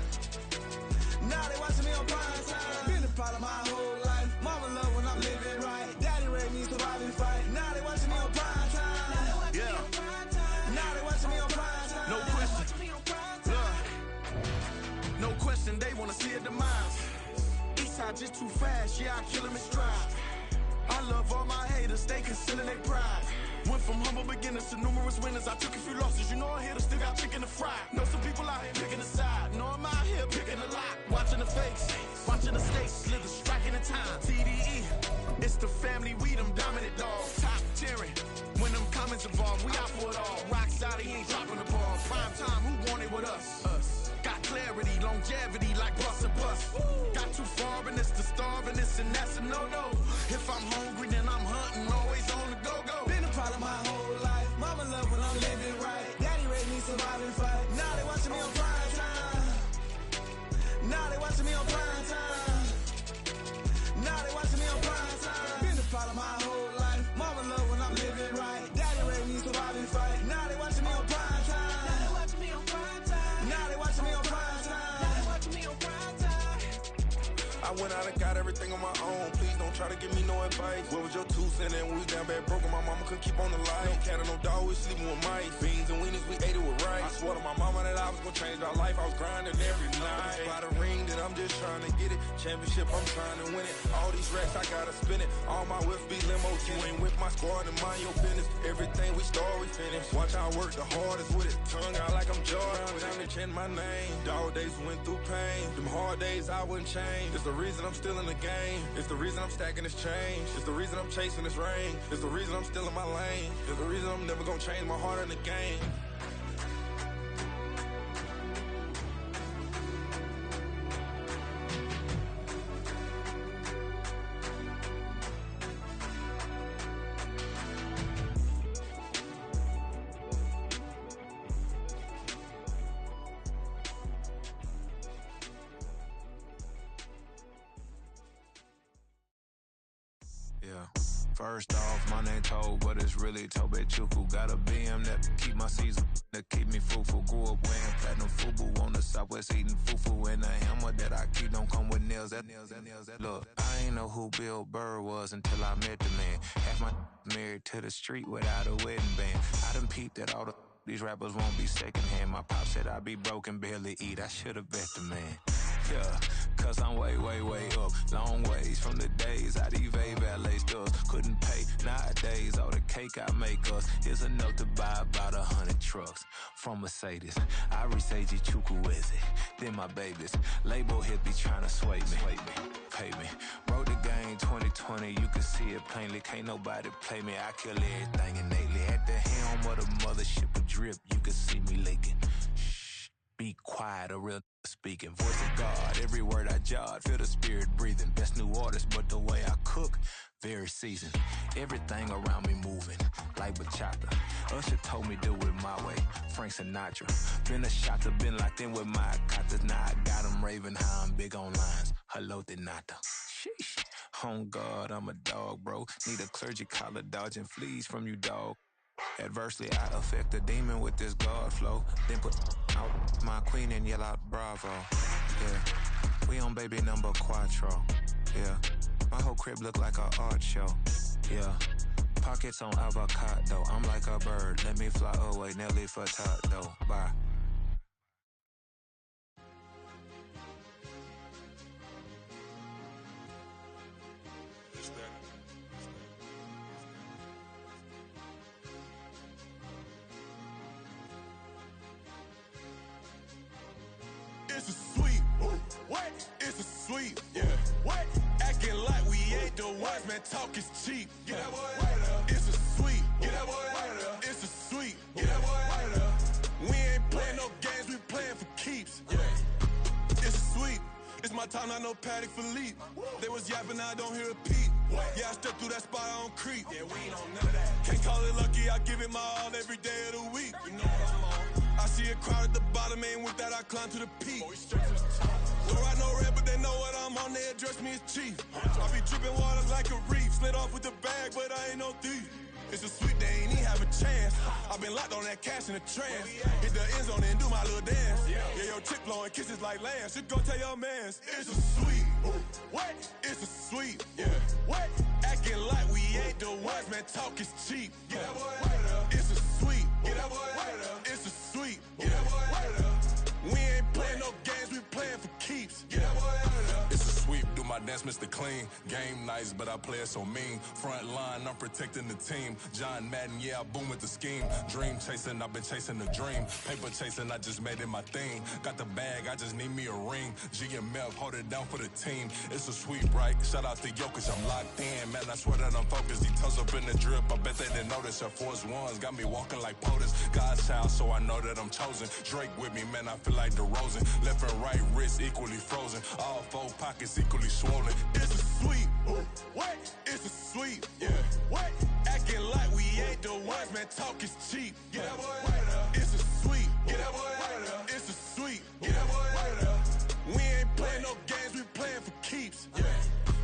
Now they watching me on prime time. Been a problem my whole life. Mama love when I'm living right. Daddy raised me surviving fight. Now they watching me on prime time. Yeah. Now they watching me on prime time. No question. Look. No question, they wanna see a demise. Eastside just too fast, yeah, I kill them in stride. I love all my haters, they concealing their pride. Went from humble beginners to numerous winners. I took a few losses, you know I hit them, still got chicken to fry. Know some people out here picking a side. Know I'm out here picking a lot. Watching the face, watching the stakes, slither, striking the time. TDE, it's the family, we them dominant dogs. Top tiering, when them comments involved, we out for it all. Rock solid, he ain't dropping the ball. Prime time, who want it with us? Us. Got clarity, longevity, like bus and bus. Got too far and it's the starving, this and that's a no-no. If I'm hungry, then I'm hunting, always on the go-go. Been a problem my whole life. Mama love when I'm living right. Daddy raised me surviving fight. Now they watching me on prime time. Now they watching me on prime time. Now they watching me on prime time. Been a problem my whole life. Mama love when I'm living right. Daddy raised me surviving fight. Now they watching me on prime time. Now they watching me on prime time. Now they watching me on prime time. Now they watching me on prime time. I when I done got everything on my own. Please don't try to give me no advice. What was your 2 cents and we was down bad broke and my mama couldn't keep on the light. No cat or no dog, we sleeping with mice. Beans and weenies, we ate it with rice. I swore to my mama that I was gonna change my life. I was grinding every night. By the ring that I'm just trying to get it. Championship, I'm trying to win it. All these racks, I gotta spin it. All my whips be limos. You ain't with my squad and mind your business. Everything we start, we finish. Watch I work the hardest with it. Tongue out like I'm Jordan. Time to change my name. Dog days went through pain. Them hard days I wouldn't change. It's the reason I'm still in the game. It's the reason I'm stacking this change. It's the reason I'm chasing this ring. It's the reason I'm still in my lane. It's the reason I'm never gonna change my heart in the game. First off, my name Toad, but it's really Tobe Chuku. Got a BM that keep my season, that keep me fruitful. Grew up wearing platinum FUBU on the southwest eating fufu. And the hammer that I keep don't come with nails. Look, I ain't know who Bill Burr was until I met the man. Half my married to the street without a wedding band. I done peeped that all these rappers won't be secondhand. My pop said I'd be broke and barely eat. I should've bet the man. Yeah, cause I'm way, way, way up. Long ways from the days I eBay valet stores. Couldn't pay nowadays. All the cake I make us is enough to buy about 100 trucks from Mercedes. I Seiji Chukwueze, then my babies. Label hit be trying to sway me. Pay me. Wrote the game 2020, you can see it plainly. Can't nobody play me. I kill everything innately. At the helm of the mothership of drip, you can see me leaking. Shh, be quiet, a real speaking. Voice of God, every word I jot, feel the spirit breathing. Best new artist, but the way I cook, very seasoned. Everything around me moving, like bachata. Usher told me do it my way, Frank Sinatra. Been a shotter, been locked in with my katas. Now I got them raving how I'm big on lines. Hello, de nata. Sheesh. On God, I'm a dog, bro. Need a clergy collar, dodging fleas from you, dog. Adversely, I affect the demon with this God flow. Then put out my queen and yell out bravo. Yeah, we on baby number quattro. Yeah, my whole crib look like a art show. Yeah, pockets on avocado. I'm like a bird, let me fly away. Nelly Furtado, bye. It's a sweep. What? It's a sweep. Yeah. What? Acting like we ain't the ones, man. Talk is cheap. Get that boy out of there. It's a sweep. Get that boy out of there. It's a sweep. Get that boy out of there. We ain't playing no games, we playing for keeps. Yeah. It's a sweep. It's my time, not no Paddock Philippe. They was yapping, I don't hear a peep. Yeah, I stepped through that spot, I don't creep. Yeah, we ain't on none of that. Can't call it lucky, I give it my all every day of the week. You know what I'm on. I see a crowd at the bottom, and with that I climb to the peak. Don't ride no red, but they know what I'm on, they address me as chief. I be dripping water like a reef. Slid off with the bag, but I ain't no thief. It's a sweep, they ain't even have a chance. I've been locked on that cash in a trance. Hit the end zone and do my little dance. Yeah, your chick blowing kisses like Lance. You go tell your mans. It's a sweep. What? It's a sweep. Yeah. What? Acting like we ain't the ones, man. Talk is cheap. Get that boy out of there. It's a sweep. Get that boy out of there. It's a sweep. Get that boy out of there. We ain't playing no games, we playing for keeps. Get that boy out of there. It's a sweep, do my dance, Mr. Clean. Game nice, but I play it so mean. Front line, I'm protecting the team. John Madden, yeah, I boom with the scheme. Dream chasing, I've been chasing the dream. Paper chasing, I just made it my thing. Got the bag, I just need me a ring. G and Mel, hold it down for the team. It's a sweep, right? Shout out to Jokic, I'm locked in. Man, I swear that I'm focused. He toes up in the drip, I bet they didn't notice. Air Force Ones got me walking like POTUS. God's child, so I know that I'm chosen. Drake with me, man, I feel like DeRozan. Left and right wrist equally frozen. All four pockets equally swollen. It's a sweep. What? It's a sweep. Yeah. What? Acting like we ain't the ones, man. Talk is cheap. Get that boy out of there. It's a sweep. Get that boy out of there. It's a sweep. Get that boy out of there. We ain't playing no games, we playing for keeps. Yeah.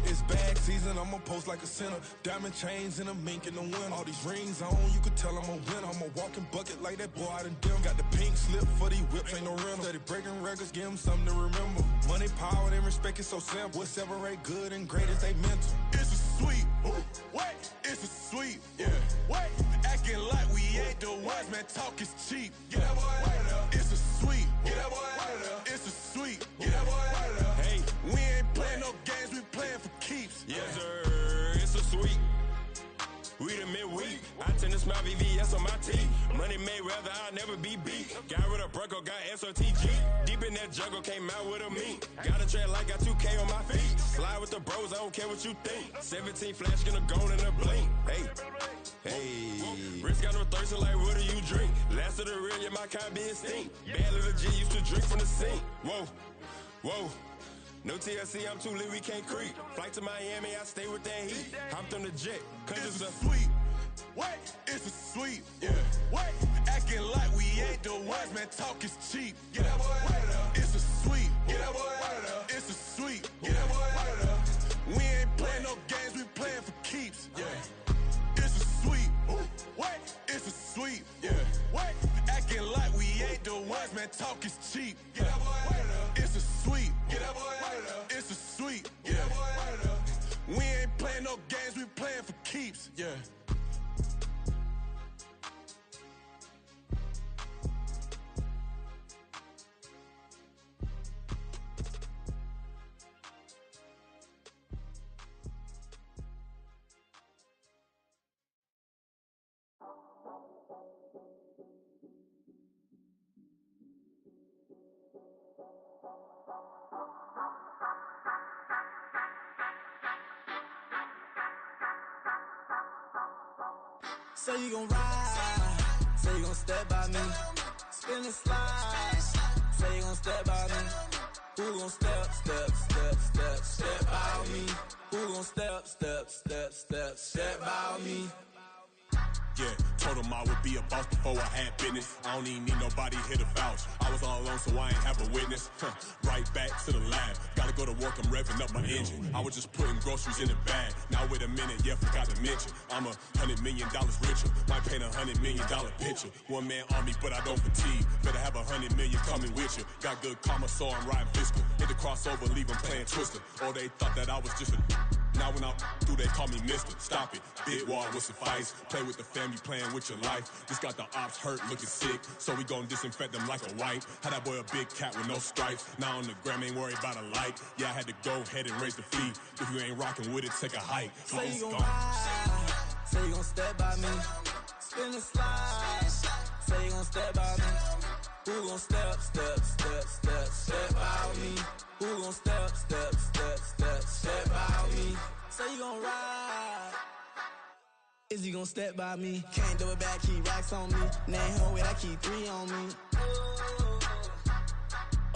It's bag season, I'ma post like a sinner. Diamond chains and a mink in the wind. All these rings on, you could tell I'm a winner. I'm a walking bucket like that boy out in dim. Got the pink slip for these whips, ain't no rental. Steady breaking records, give them something to remember. Money, power, and respect is so simple. What separate good and great is they mental. It's a sweep. Wait, it's a sweep. Yeah. Wait, acting like we ain't the ones, man. Talk is cheap. Get that boy out of there. It's a sweep. Get that boy out of there. It's a sweep. Get that boy out of there. Hey, we ain't playing no games, we playing for keeps. Yes, sir. It's a sweep. We the midweek. I tend to smile VVS on my teeth. Money made rather I'll never be beat. Got rid of Bronco, got SOTG. Deep in that jungle, came out with a meat. Got a tread like got 2K on my feet. Slide with the bros, I don't care what you think. 17 flash gonna go in a blink. Hey, hey. Wrist got no thirst, like what do you drink? Last of the real, yeah, my kind be extinct. Bad little G used to drink from the sink. Whoa, whoa. No TLC, I'm too lit, we can't creep. Flight to Miami, I stay with that heat. Hopped on the jet, cause it's a sweep. Wait, it's a sweep. Yeah. Wait, acting like we ain't the ones, man. Talk is cheap. Get that boy out of there. It's a sweep. Get that boy out of there. It's a sweep. Get that boy out of there. We ain't playing no games, we playing for keeps. Yeah. It's a sweep. Wait, it's a sweep. Yeah. Wait, acting like we ain't the ones, man. Talk is cheap. Get that boy out of there. It's a sweep. Get that boy out of there. It's a sweep. Get that boy out of there. We ain't playing no games, we playing for keeps. Yeah. Say you gon' ride, say you gon' step by me, spin and slide, say you gon' step by me. Who gon' step by me? Who gon' step by me? Yeah, told him I would be a boss before I had business. I don't even need nobody here to vouch. I was all alone, so I ain't have a witness. Right back to the lab. Gotta go to work, I'm revving up my engine. I was just putting groceries in the bag. Now wait a minute, yeah, forgot to mention. I'm $100 million richer. Might paint $100 million picture. One man army, but I don't fatigue. Better have 100 million coming with you. Got good karma, so I'm riding fiscal. Hit the crossover, leave them playing Twister. Or they thought that I was just a now when I through, they call me Mister. Stop it, big wall with suffice. Play with the family, playing with your life. This got the ops hurt, looking sick. So we gon' disinfect them like a wipe. Had that boy a big cat with no stripes. Now on the gram, ain't worried about a light. Yeah, I had to go ahead and raise the fee. If you ain't rocking with it, take a hike. Say you gon' ride, say you gon' step by me, spin and slide. Say you gon' step by me. Who gon' step by me? Who gon' step by me? Say you gon' ride. Is he gon' step by me? Can't do it back, keep racks on me. Name home with, I keep 3 on me.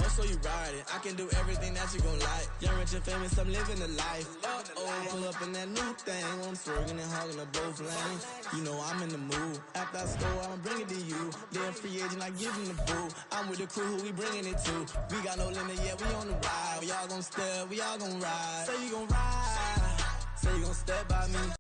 Oh, so you riding? I can do everything that you gon' like. Young, rich, and famous, I'm living the life. Pull up in that new thing. I'm swerving and hogging up both lanes. You know I'm in the mood. After I score, I'ma bring it to you. Then free agent, I give him the boo. I'm with the crew, who we bringing it to. We got no limit, yeah, we on the ride. We all gon' step, we all gon' ride. Say you gon' ride. Say you gon' step by me.